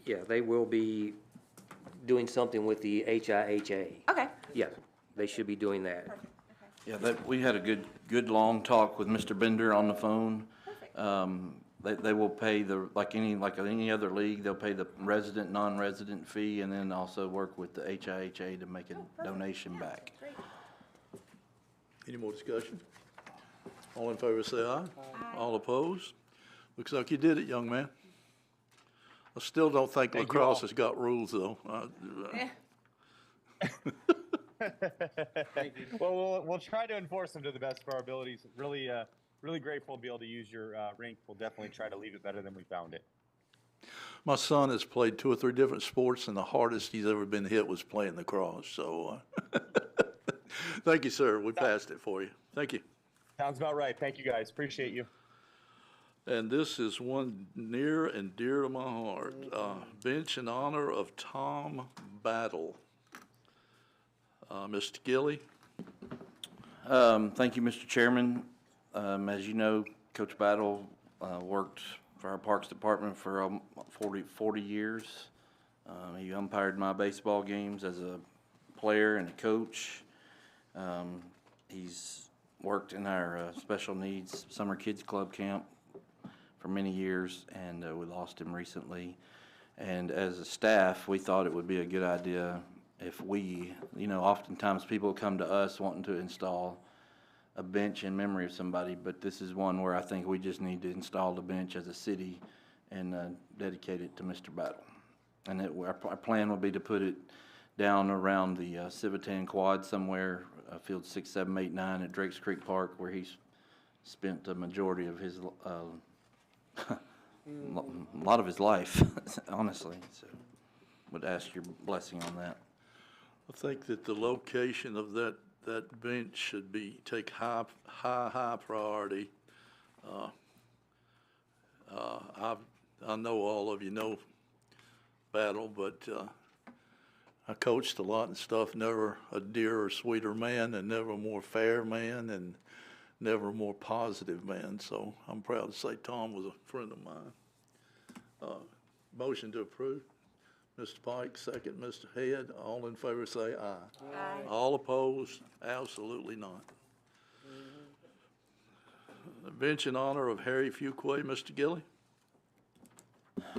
Yeah, they will be doing something with the HIHA. Okay. Yeah, they should be doing that. Perfect. Okay. Yeah, we had a good long talk with Mr. Bender on the phone. Perfect. They will pay like any other league, they'll pay the resident, non-resident fee, and then also work with the HIHA to make a donation back. Great. Any more discussion? All in favor say aye. Aye. All opposed? Looks like you did it, young man. I still don't think Thank you lacrosse all. has got rules, though. Well, we'll try to enforce them to the best of our abilities. Really grateful to be able to use your rink. We'll definitely try to leave it better than we found it. My son has played 2 or 3 different sports, and the hardest he's ever been hit was playing lacrosse. So, thank you, sir. We passed it for you. Thank you. Sounds about right. Thank you, guys. Appreciate you. And this is one near and dear to my heart. Bench in honor of Tom Battle. Mr. Gilly. Thank you, Mr. Chairman. As you know, Coach Battle worked for our Parks Department for 40 years. He umpired my baseball games as a player and a coach. He's worked in our special needs summer kids club camp for many years, and we lost him recently. And as a staff, we thought it would be a good idea if oftentimes people come to us wanting to install a bench in memory of somebody, but this is one where I think we just need to install the bench as a city and dedicate it to Mr. Battle. And our plan will be to put it down around the Civitan Quad somewhere, field 6, 7, 8, 9 at Drakes Creek Park, where he's spent the majority of his, a lot of his life, honestly. So, would ask your blessing on that. I think that the location of that bench should take high priority I know all of you know Battle, but I coached a lot and stuff. Never a dearer, sweeter man, and never a more fair man, and never a more positive man. So I'm proud to say Tom was a friend of mine. Motion to approve. Mr. Pike, second. Mr. Head, all in favor say aye. Aye. All opposed? Absolutely not. The bench in honor of Harry Fuqua, Mr. Gilly.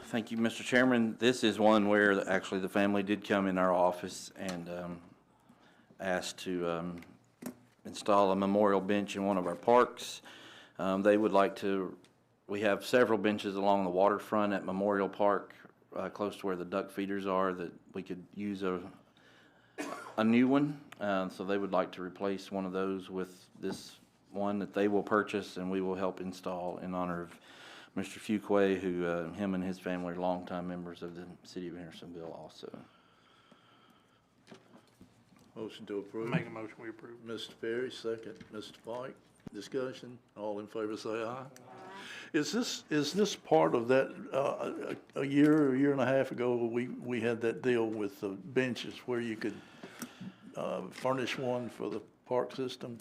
Thank you, Mr. Chairman. This is one where actually the family did come in our office and asked to install a memorial bench in one of our parks. They would like to, we have several benches along the waterfront at Memorial Park, close to where the duck feeders are, that we could use a new one. So they would like to replace one of those with this one that they will purchase and we will help install in honor of Mr. Fuqua, who him and his family are longtime members of the city of Hendersonville also. Motion to approve. Make a motion, we approve. Mr. Perry, second. Mr. Pike, discussion. All in favor say aye. Is this part of that, a year and a half ago, we had that deal with the benches where you could furnish one for the park system?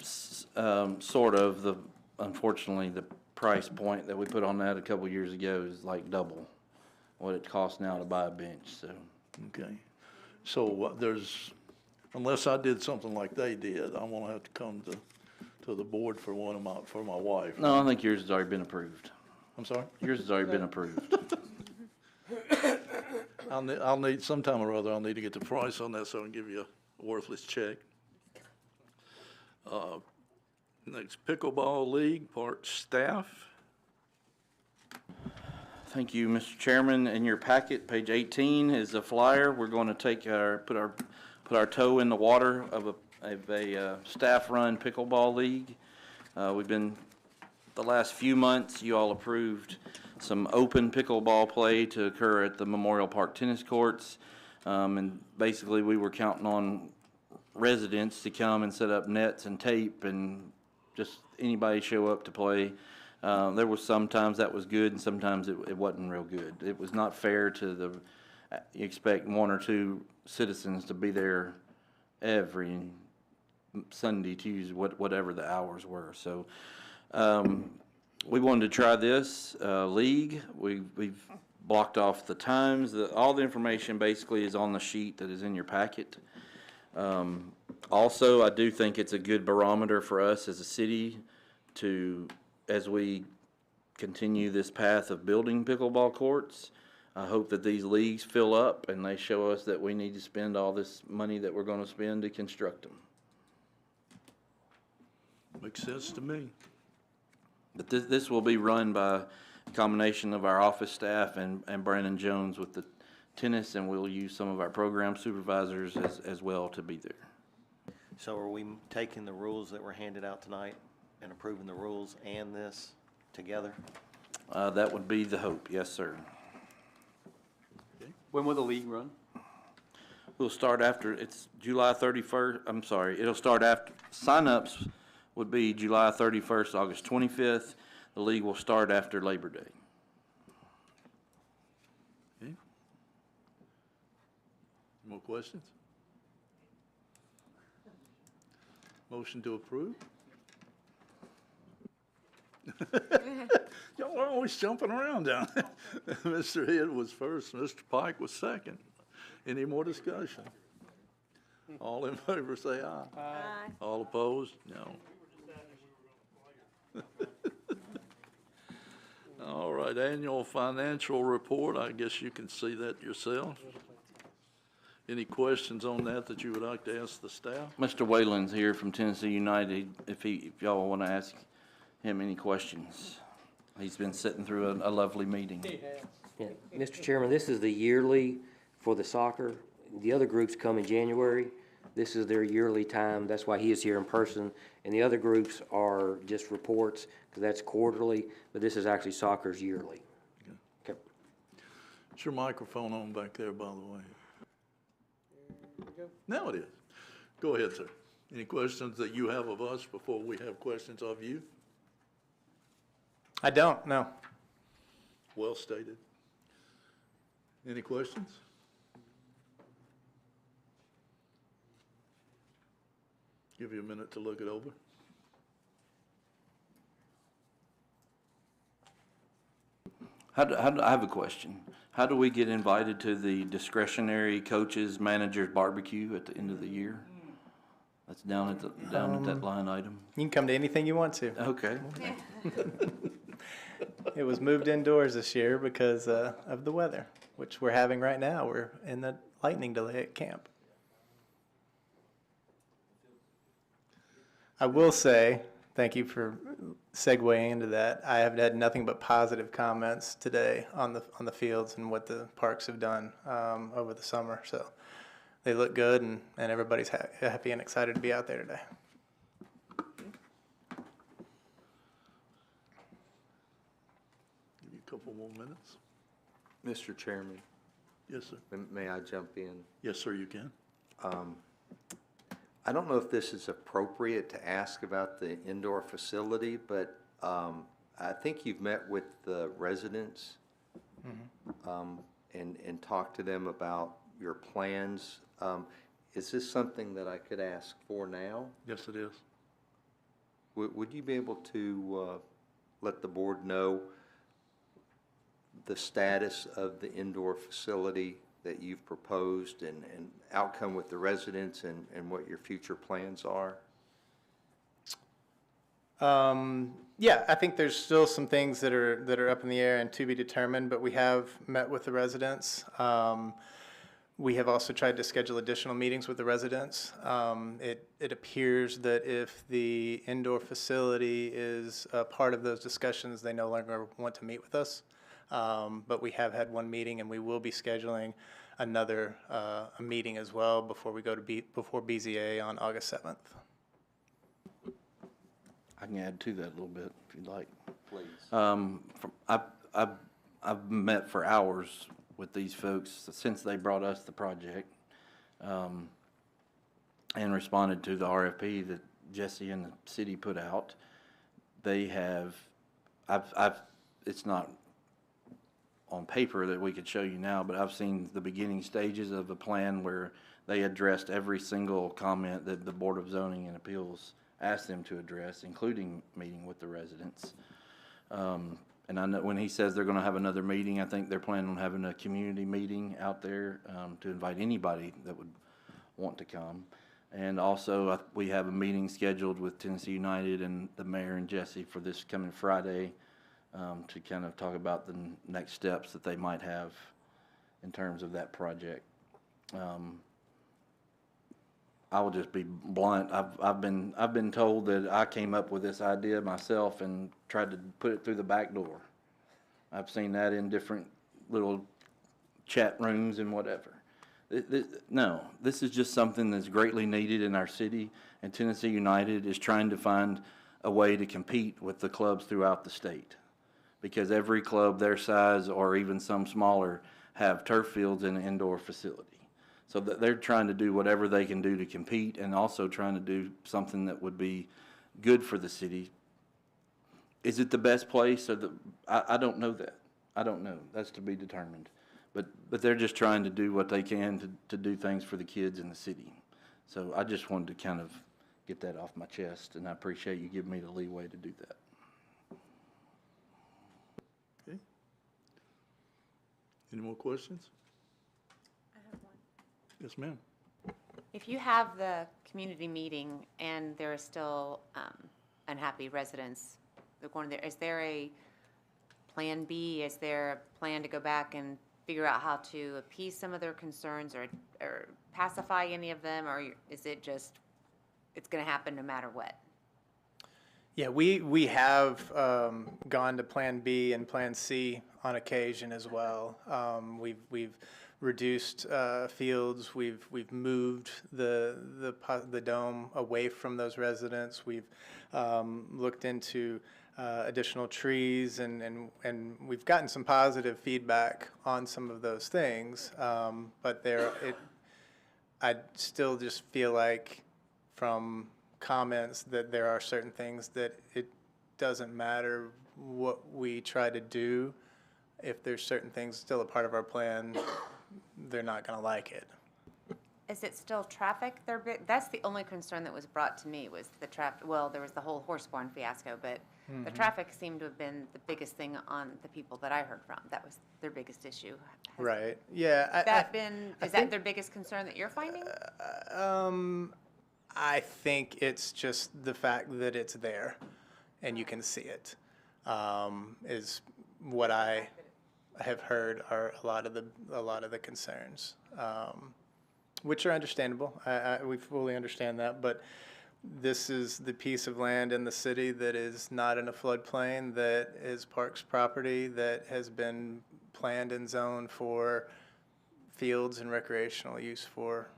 Sort of. Unfortunately, the price point that we put on that a couple years ago is like double what it costs now to buy a bench, so. Okay. So unless I did something like they did, I'm gonna have to come to the board for for my wife. No, I think yours has already been approved. I'm sorry? Yours has already been approved. I'll need, sometime or other, I'll need to get the price on that so I can give you a worthless check. Next, Pickleball League, Park staff. Thank you, Mr. Chairman. In your packet, page 18 is a flyer. We're going to put our toe in the water of a staff-run pickleball league. The last few months, you all approved some open pickleball play to occur at the Memorial Park tennis courts. And basically, we were counting on residents to come and set up nets and tape and just anybody show up to play. There was sometimes that was good and sometimes it wasn't real good. It was not fair to you expect one or two citizens to be there every Sunday, Tuesday, whatever the hours were. So we wanted to try this league. We've blocked off the times. All the information basically is on the sheet that is in your packet. Also, I do think it's a good barometer for us as a city as we continue this path of building pickleball courts. I hope that these leagues fill up and they show us that we need to spend all this money that we're going to spend to construct them. Makes sense to me. But this will be run by a combination of our office staff and Brandon Jones with the tennis, and we'll use some of our program supervisors as well to be there. So are we taking the rules that were handed out tonight and approving the rules and this together? That would be the hope, yes, sir. When will the league run? We'll start after, it's July 31st, I'm sorry, it'll start after, sign-ups would be July 31st, August 25th. The league will start after Labor Day. Okay. More questions? Motion to approve? Y'all are always jumping around down there. Mr. Head was first, Mr. Pike was second. Any more discussion? All in favor say aye. Aye. All opposed? No. All right, annual financial report, I guess you can see that yourself. Any questions on that you would like to ask the staff? Mr. Whalen's here from Tennessee United, if y'all want to ask him any questions. He's been sitting through a lovely meeting. Yeah, Mr. Chairman, this is the yearly for the soccer. The other groups come in January. This is their yearly time. That's why he is here in person. And the other groups are just reports, because that's quarterly, but this is actually soccer's yearly. Okay. Is your microphone on back there, by the way? Now it is. Go ahead, sir. Any questions that you have of us before we have questions of you? I don't, no. Well stated. Any questions? Give you a minute to look it over. I have a question. How do we get invited to the discretionary coaches, managers barbecue at the end of the year? That's down at that line item. You can come to anything you want to. Okay. It was moved indoors this year because of the weather, which we're having right now. We're in the lightning delay at camp. I will say, thank you for segueing into that. I have had nothing but positive comments today on the fields and what the parks have done over the summer. So they look good, and everybody's happy and excited to be out there today. Give you a couple more minutes. Mr. Chairman, Yes, sir. may I jump in? Yes, sir, you can. I don't know if this is appropriate to ask about the indoor facility, but I think you've met with the residents and talked to them about your plans. Is this something that I could ask for now? Yes, it is. Would you be able to let the board know the status of the indoor facility that you've proposed and outcome with the residents and what your future plans are? Yeah, I think there's still some things that are up in the air and to be determined, but we have met with the residents. We have also tried to schedule additional meetings with the residents. It appears that if the indoor facility is a part of those discussions, they no longer want to meet with us. But we have had one meeting, and we will be scheduling another a meeting as well before we go to before BZA on August 7th. I can add to that a little bit if you'd like. Please. I've met for hours with these folks since they brought us the project, and responded to the RFP that Jesse and the city put out. They have, it's not on paper that we could show you now, but I've seen the beginning stages of a plan where they addressed every single comment that the Board of Zoning and Appeals asked them to address, including meeting with the residents. And I know when he says they're going to have another meeting, I think they're planning on having a community meeting out there to invite anybody that would want to come. And also, we have a meeting scheduled with Tennessee United and the mayor and Jesse for this coming Friday to kind of talk about the next steps that they might have in terms of that project. I will just be blunt. I've been told that I came up with this idea myself and tried to put it through the back door. I've seen that in different little chat rooms and whatever. No, this is just something that's greatly needed in our city, and Tennessee United is trying to find a way to compete with the clubs throughout the state, because every club their size or even some smaller have turf fields and an indoor facility. So that they're trying to do whatever they can do to compete, and also trying to do something that would be good for the city. Is it the best place? Or I don't know that. I don't know. That's to be determined. But they're just trying to do what they can to do things for the kids in the city. So I just wanted to kind of get that off my chest, and I appreciate you giving me the leeway to do that. Okay. Any more questions? Yes, ma'am. If you have the community meeting and there are still unhappy residents that are going there, is there a plan B? Is there a plan to go back and figure out how to appease some of their concerns or pacify any of them? Or is it just, it's going to happen no matter what? Yeah, we have gone to Plan B and Plan C on occasion as well. We've reduced fields. We've moved the dome away from those residents. We've looked into additional trees, and we've gotten some positive feedback on some of those things. But I still just feel like from comments that there are certain things that it doesn't matter what we try to do, if there's certain things still a part of our plan, they're not going to like it. Is it still traffic? That's the only concern that was brought to me was the traffic. Well, there was the whole horse barn fiasco, but the traffic seemed to have been the biggest thing on the people that I heard from. That was their biggest issue. Right. Yeah. Is that their biggest concern that you're finding? I think it's just the fact that it's there and you can see it, is what I have heard are a lot of the concerns, which are understandable. We fully understand that, but this is the piece of land in the city that is not in a floodplain, that is Parks property, that has been planned and zoned for fields and recreational use for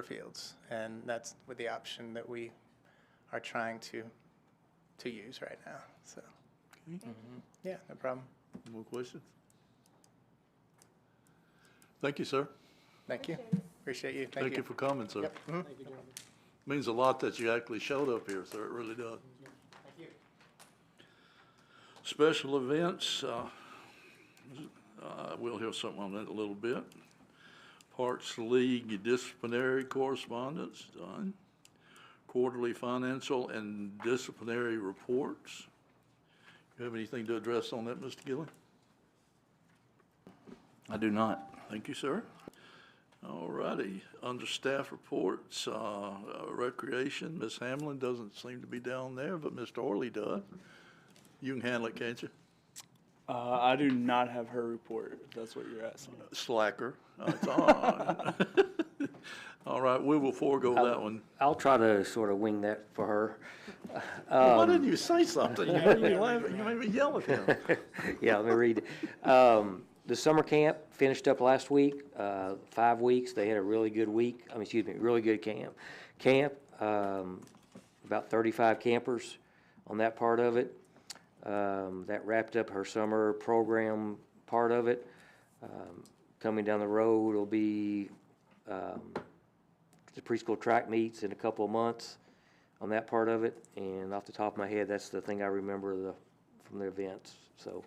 fields, and that's with the option that we are trying to use right now. So, yeah, no problem. More questions? Thank you, sir. Thank you. Appreciate you. Thank you for coming, sir. Yep. Mhm. Means a lot that you actually showed up here, sir. It really does. Thank you. Special events, we'll hear something on that in a little bit. Parks League disciplinary correspondence done. Quarterly financial and disciplinary reports. You have anything to address on that, Mr. Gilly? I do not. Thank you, sir. All righty, under staff reports, recreation, Ms. Hamlin doesn't seem to be down there, but Mr. Orley does. You can handle it, can't you? I do not have her report, if that's what you're asking. Slacker. It's on. All right, we will forego that one. I'll try to sort of wing that for her. Why didn't you say something? You made me laugh, you made me yell at him. Yeah, let me read it. The summer camp finished up last week, 5 weeks. They had a really good week, really good camp. About 35 campers on that part of it. That wrapped up her summer program part of it. Coming down the road will be the preschool track meets in a couple of months on that part of it. And off the top of my head, that's the thing I remember from the events. So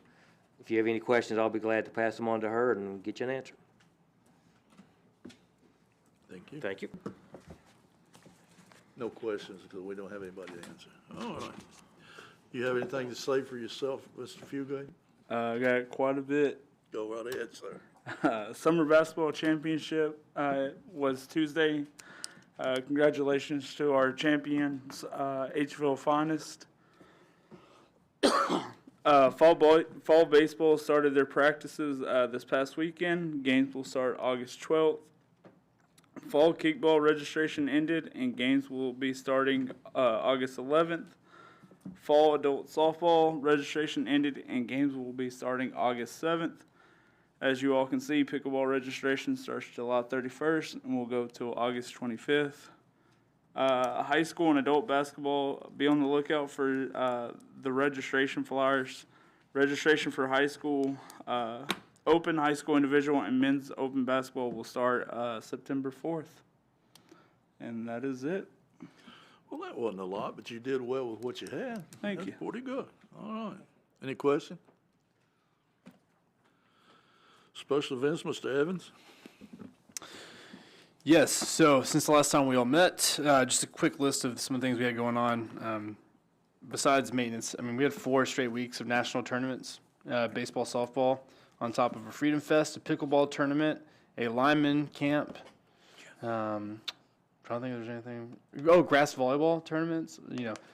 if you have any questions, I'll be glad to pass them on to her and get you an answer. Thank you. Thank you. No questions because we don't have anybody to answer. All right. You have anything to say for yourself, Mr. Fugate? I got quite a bit. Go right ahead, sir. Summer basketball championship was Tuesday. Congratulations to our champions, Hville Finest. Fall baseball started their practices this past weekend. Games will start August 12th. Fall kickball registration ended, and games will be starting August 11th. Fall adult softball registration ended, and games will be starting August 7th. As you all can see, pickleball registration starts July 31st and will go till August 25th. High school and adult basketball, be on the lookout for the registration flyers. Registration for high school, open high school individual and men's open basketball will start September 4th. And that is it. Well, that wasn't a lot, but you did well with what you had. Thank you. That's pretty good. All right. Any question? Special events, Mr. Evans? Yes, so since the last time we all met, just a quick list of some of the things we had going on. Besides maintenance, we had 4 straight weeks of national tournaments, baseball, softball, on top of a Freedom Fest, a pickleball tournament, a lineman camp. Trying to think if there's anything. Oh, grass volleyball tournaments,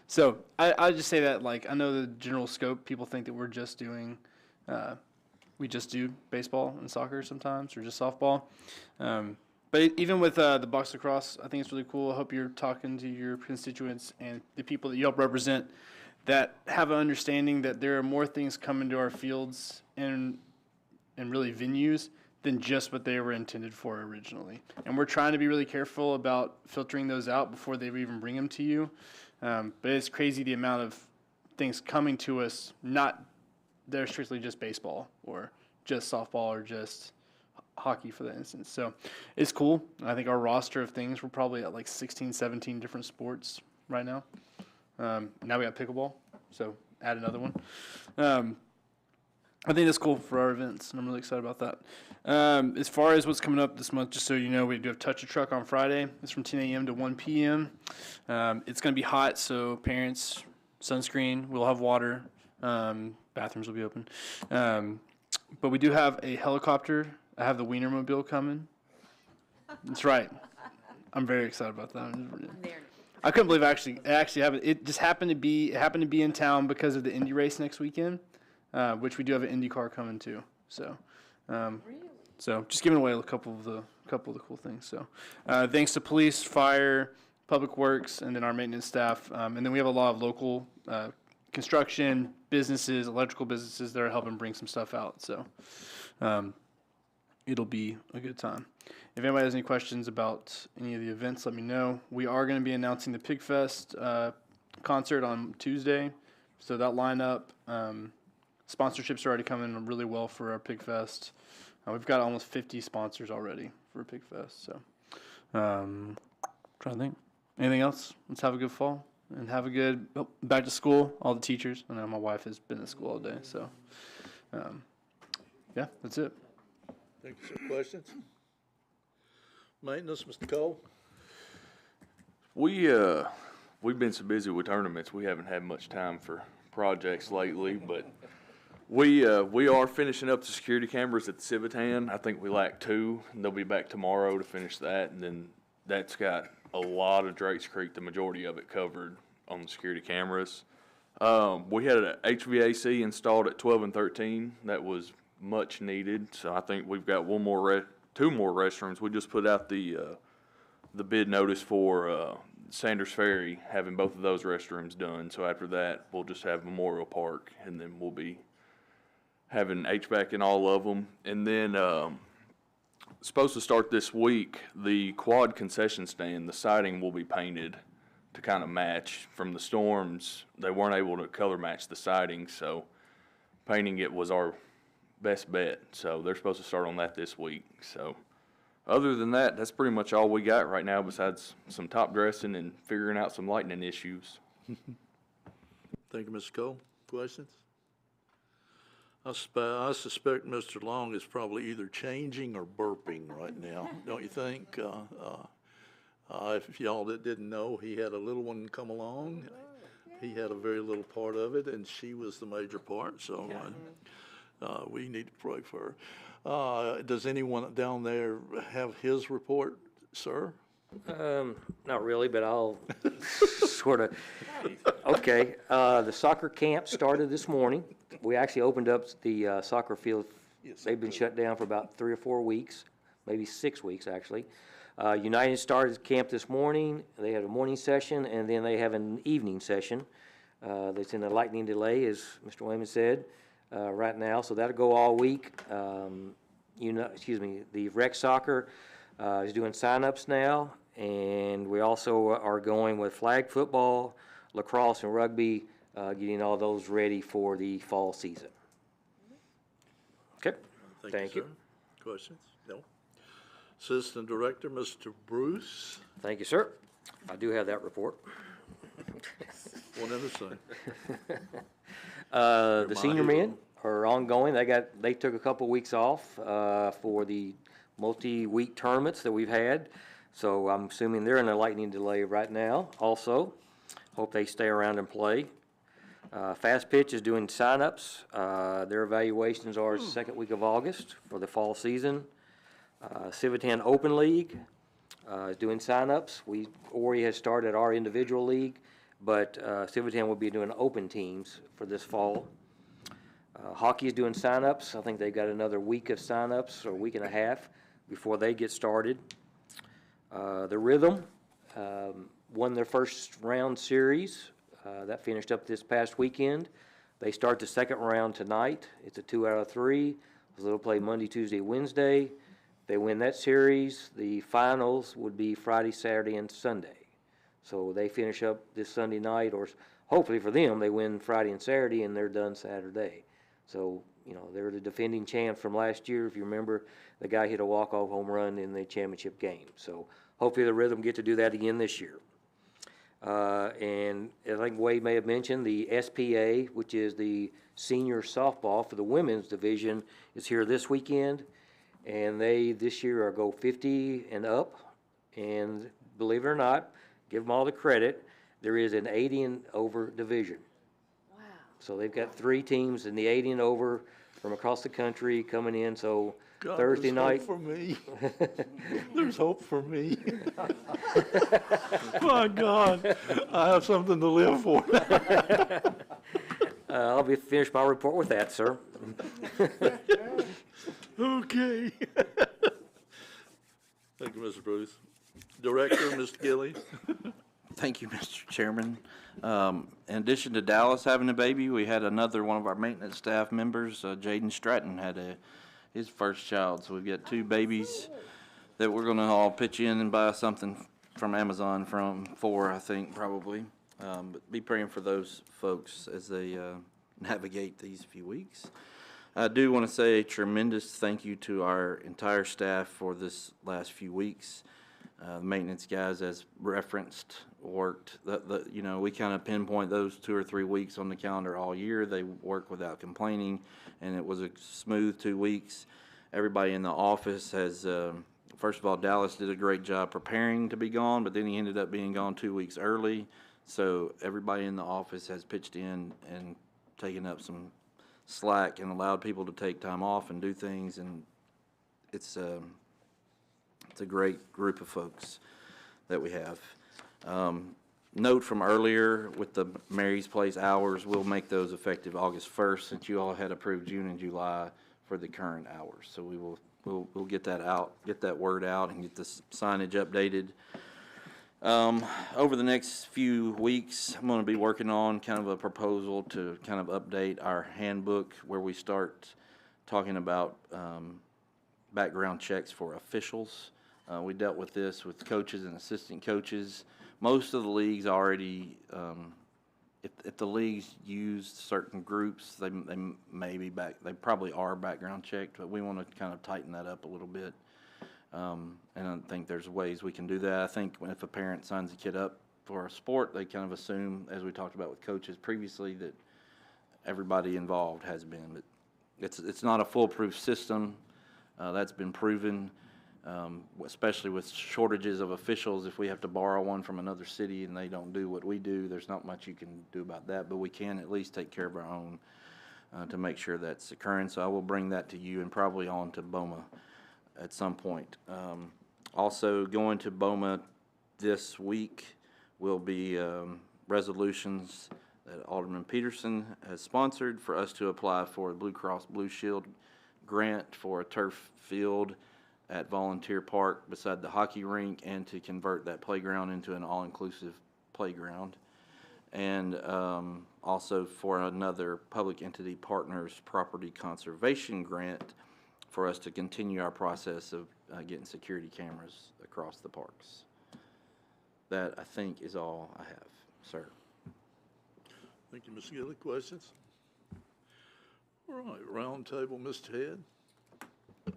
So I just say that, I know the general scope, people think that we're just doing, we just do baseball and soccer sometimes, or just softball. But even with the box lacrosse, I think it's really cool. I hope you're talking to your constituents and the people that you help represent that have an understanding that there are more things coming to our fields and really venues than just what they were intended for originally. And we're trying to be really careful about filtering those out before they even bring them to you. But it's crazy the amount of things coming to us, not they're strictly just baseball or just softball or just hockey for that instance. So it's cool. I think our roster of things, we're probably at 16, 17 different sports right now. Now we got pickleball. So add another one. I think that's cool for our events, and I'm really excited about that. As far as what's coming up this month, just so you know, we do have Touch a Truck on Friday. It's from 10 a.m. to 1 p.m. It's going to be hot, so parents, sunscreen, we'll have water. Bathrooms will be open. But we do have a helicopter. I have the Wienermobile coming. That's right. I'm very excited about that. I couldn't believe I actually have it. It just happened to be in town because of the Indy race next weekend, which we do have an Indy car coming too. So, so just giving away a couple of the cool things. So, thanks to police, fire, public works, and then our maintenance staff, and then we have a lot of local construction businesses, electrical businesses that are helping bring some stuff out. So, it'll be a good time. If anybody has any questions about any of the events, let me know. We are going to be announcing the Pig Fest concert on Tuesday. So that lineup, sponsorships are already coming really well for our Pig Fest. We've got almost 50 sponsors already for Pig Fest. So trying to think. Anything else? Let's have a good fall and have a good back to school, all the teachers. I know my wife has been at school all day. So yeah, that's it. Thank you, sir. Questions? Maintenance, Mr. Cole? We've been so busy with tournaments, we haven't had much time for projects lately, but we are finishing up the security cameras at the Civitan. I think we lack 2, and they'll be back tomorrow to finish that, and then that's got a lot of Drakes Creek, the majority of it covered on the security cameras. We had an HVAC installed at 12 and 13. That was much needed, so I think we've got 2 more restrooms. We just put out the bid notice for Sanders Ferry, having both of those restrooms done. So after that, we'll just have Memorial Park, and then we'll be having HVAC in all of them. And then supposed to start this week, the quad concession stand, the siding will be painted to kind of match from the storms. They weren't able to color match the siding, so painting it was our best bet. So they're supposed to start on that this week. So other than that, that's pretty much all we got right now, besides some top dressing and figuring out some lightning issues. Thank you, Mr. Cole. Questions? I suspect Mr. Long is probably either changing or burping right now, don't you think? If y'all that didn't know, he had a little one come along. He had a very little part of it, and she was the major part, so we need to pray for her. Does anyone down there have his report, sir? Not really, but I'll sort of. Okay, the soccer camp started this morning. We actually opened up the soccer field. They've been shut down for about 3 or 4 weeks, maybe 6 weeks actually. United started camp this morning. They had a morning session, and then they have an evening session. That's in a lightning delay, as Mr. Wayman said, right now. So that'll go all week. The rec soccer is doing sign-ups now, and we also are going with flag football, lacrosse, and rugby, getting all those ready for the fall season. Okay, thank you. Sir. Questions? No. Assistant Director, Mr. Bruce. Thank you, sir. I do have that report. One other thing. The senior men are ongoing. They took a couple weeks off for the multi-week tournaments that we've had. So I'm assuming they're in a lightning delay right now also. Hope they stay around and play. Fast Pitch is doing sign-ups. Their evaluations are the second week of August for the fall season. Civitan Open League is doing sign-ups. Ori has started our individual league, but Civitan will be doing open teams for this fall. Hockey is doing sign-ups. I think they've got another week of sign-ups, or a week and a half, before they get started. The Rhythm won their first round series. That finished up this past weekend. They start the second round tonight. It's a 2 out of 3. So they'll play Monday, Tuesday, Wednesday. They win that series. The finals would be Friday, Saturday, and Sunday. So they finish up this Sunday night, or hopefully for them, they win Friday and Saturday, and they're done Saturday. So, they're the defending champs from last year. If you remember, the guy hit a walk-off home run in the championship game. So hopefully the Rhythm get to do that again this year. And I think Wade may have mentioned the SPA, which is the senior softball for the women's division, is here this weekend. And they, this year, are go 50 and up. And believe it or not, give them all the credit, there is an 80 and over division. Wow. So they've got 3 teams in the 80 and over from across the country coming in, so God, Thursday there's night. hope for me. There's hope for me. My God, I have something to live for. I'll be finished my report with that, sir. Okay. Thank you, Mr. Bruce. Director, Mr. Gilly. Thank you, Mr. Chairman. In addition to Dallas having a baby, we had another one of our maintenance staff members, Jaden Stratton, had his first child. So we've got 2 babies that we're going to all pitch in and buy something from Amazon for, I think, probably. But be praying for those folks as they navigate these few weeks. I do want to say a tremendous thank you to our entire staff for this last few weeks. The maintenance guys, as referenced, worked. We kind of pinpoint those 2 or 3 weeks on the calendar all year. They work without complaining, and it was a smooth 2 weeks. Everybody in the office has, first of all, Dallas did a great job preparing to be gone, but then he ended up being gone 2 weeks early. So everybody in the office has pitched in and taken up some slack and allowed people to take time off and do things, and it's a great group of folks that we have. Note from earlier with the Mary's Place hours, we'll make those effective August 1st, since you all had approved June and July for the current hours. So we'll get that out, get that word out, and get this signage updated. Over the next few weeks, I'm going to be working on kind of a proposal to kind of update our handbook, where we start talking about background checks for officials. We dealt with this with coaches and assistant coaches. Most of the leagues already, if the leagues use certain groups, they may be they probably are background checked, but we want to kind of tighten that up a little bit. And I think there's ways we can do that. I think if a parent signs a kid up for a sport, they kind of assume, as we talked about with coaches previously, that everybody involved has been. But it's not a foolproof system. That's been proven, especially with shortages of officials. If we have to borrow one from another city and they don't do what we do, there's not much you can do about that. But we can at least take care of our own to make sure that's occurring. So I will bring that to you and probably on to BOMA at some point. Also going to BOMA this week will be resolutions that Alderman Peterson has sponsored for us to apply for a Blue Cross Blue Shield grant for a turf field at Volunteer Park beside the hockey rink, and to convert that playground into an all-inclusive playground. And also for another Public Entity Partners Property Conservation Grant for us to continue our process of getting security cameras across the parks. That, I think, is all I have, sir. Thank you, Mr. Gilly. Questions? All right, round table, Mr. Head.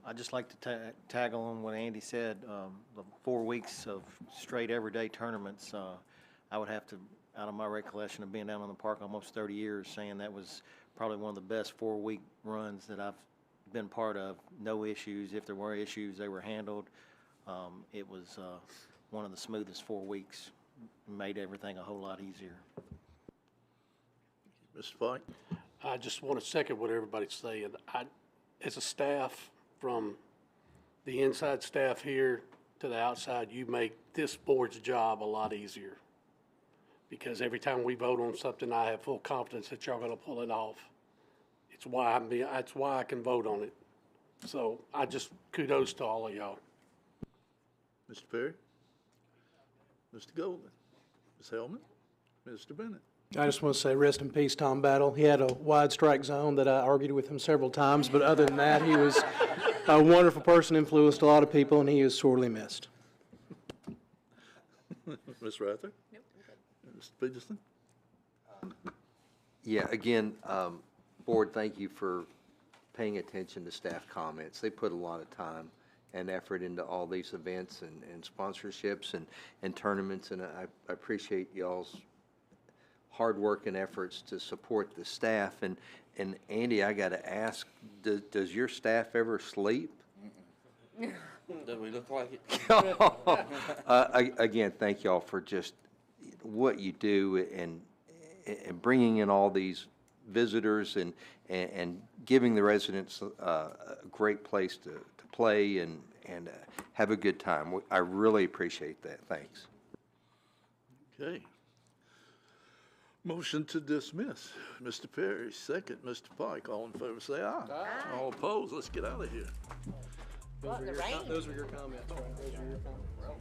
I'd just like to tag on what Andy said. The 4 weeks of straight everyday tournaments, I would have to, out of my recollection of being down on the park almost 30 years, saying that was probably one of the best 4-week runs that I've been part of. No issues. If there were issues, they were handled. It was one of the smoothest 4 weeks. Made everything a whole lot easier. Mr. Pike? I just want to second what everybody's saying. As a staff, from the inside staff here to the outside, you make this board's job a lot easier. Because every time we vote on something, I have full confidence that y'all going to pull it off. That's why I can vote on it. So I just kudos to all of y'all. Mr. Perry? Mr. Golden? Ms. Hellman? Mr. Bennett? I just want to say rest in peace, Tom Battle. He had a wide strike zone that I argued with him several times, but other than that, he was a wonderful person, influenced a lot of people, and he is sorely missed. Ms. Rather? Nope. Mr. Peterson? Yeah, again, Board, thank you for paying attention to staff comments. They put a lot of time and effort into all these events and sponsorships and tournaments, and I appreciate y'all's hard work and efforts to support the staff. And Andy, I got to ask, does your staff ever sleep? Do we look like it? Again, thank y'all for just what you do and bringing in all these visitors and giving the residents a great place to play and have a good time. I really appreciate that. Thanks. Okay. Motion to dismiss. Mr. Perry, second. Mr. Pike, all in favor say aye. All opposed, let's get out of here. Those were your comments, right? Those were your comments.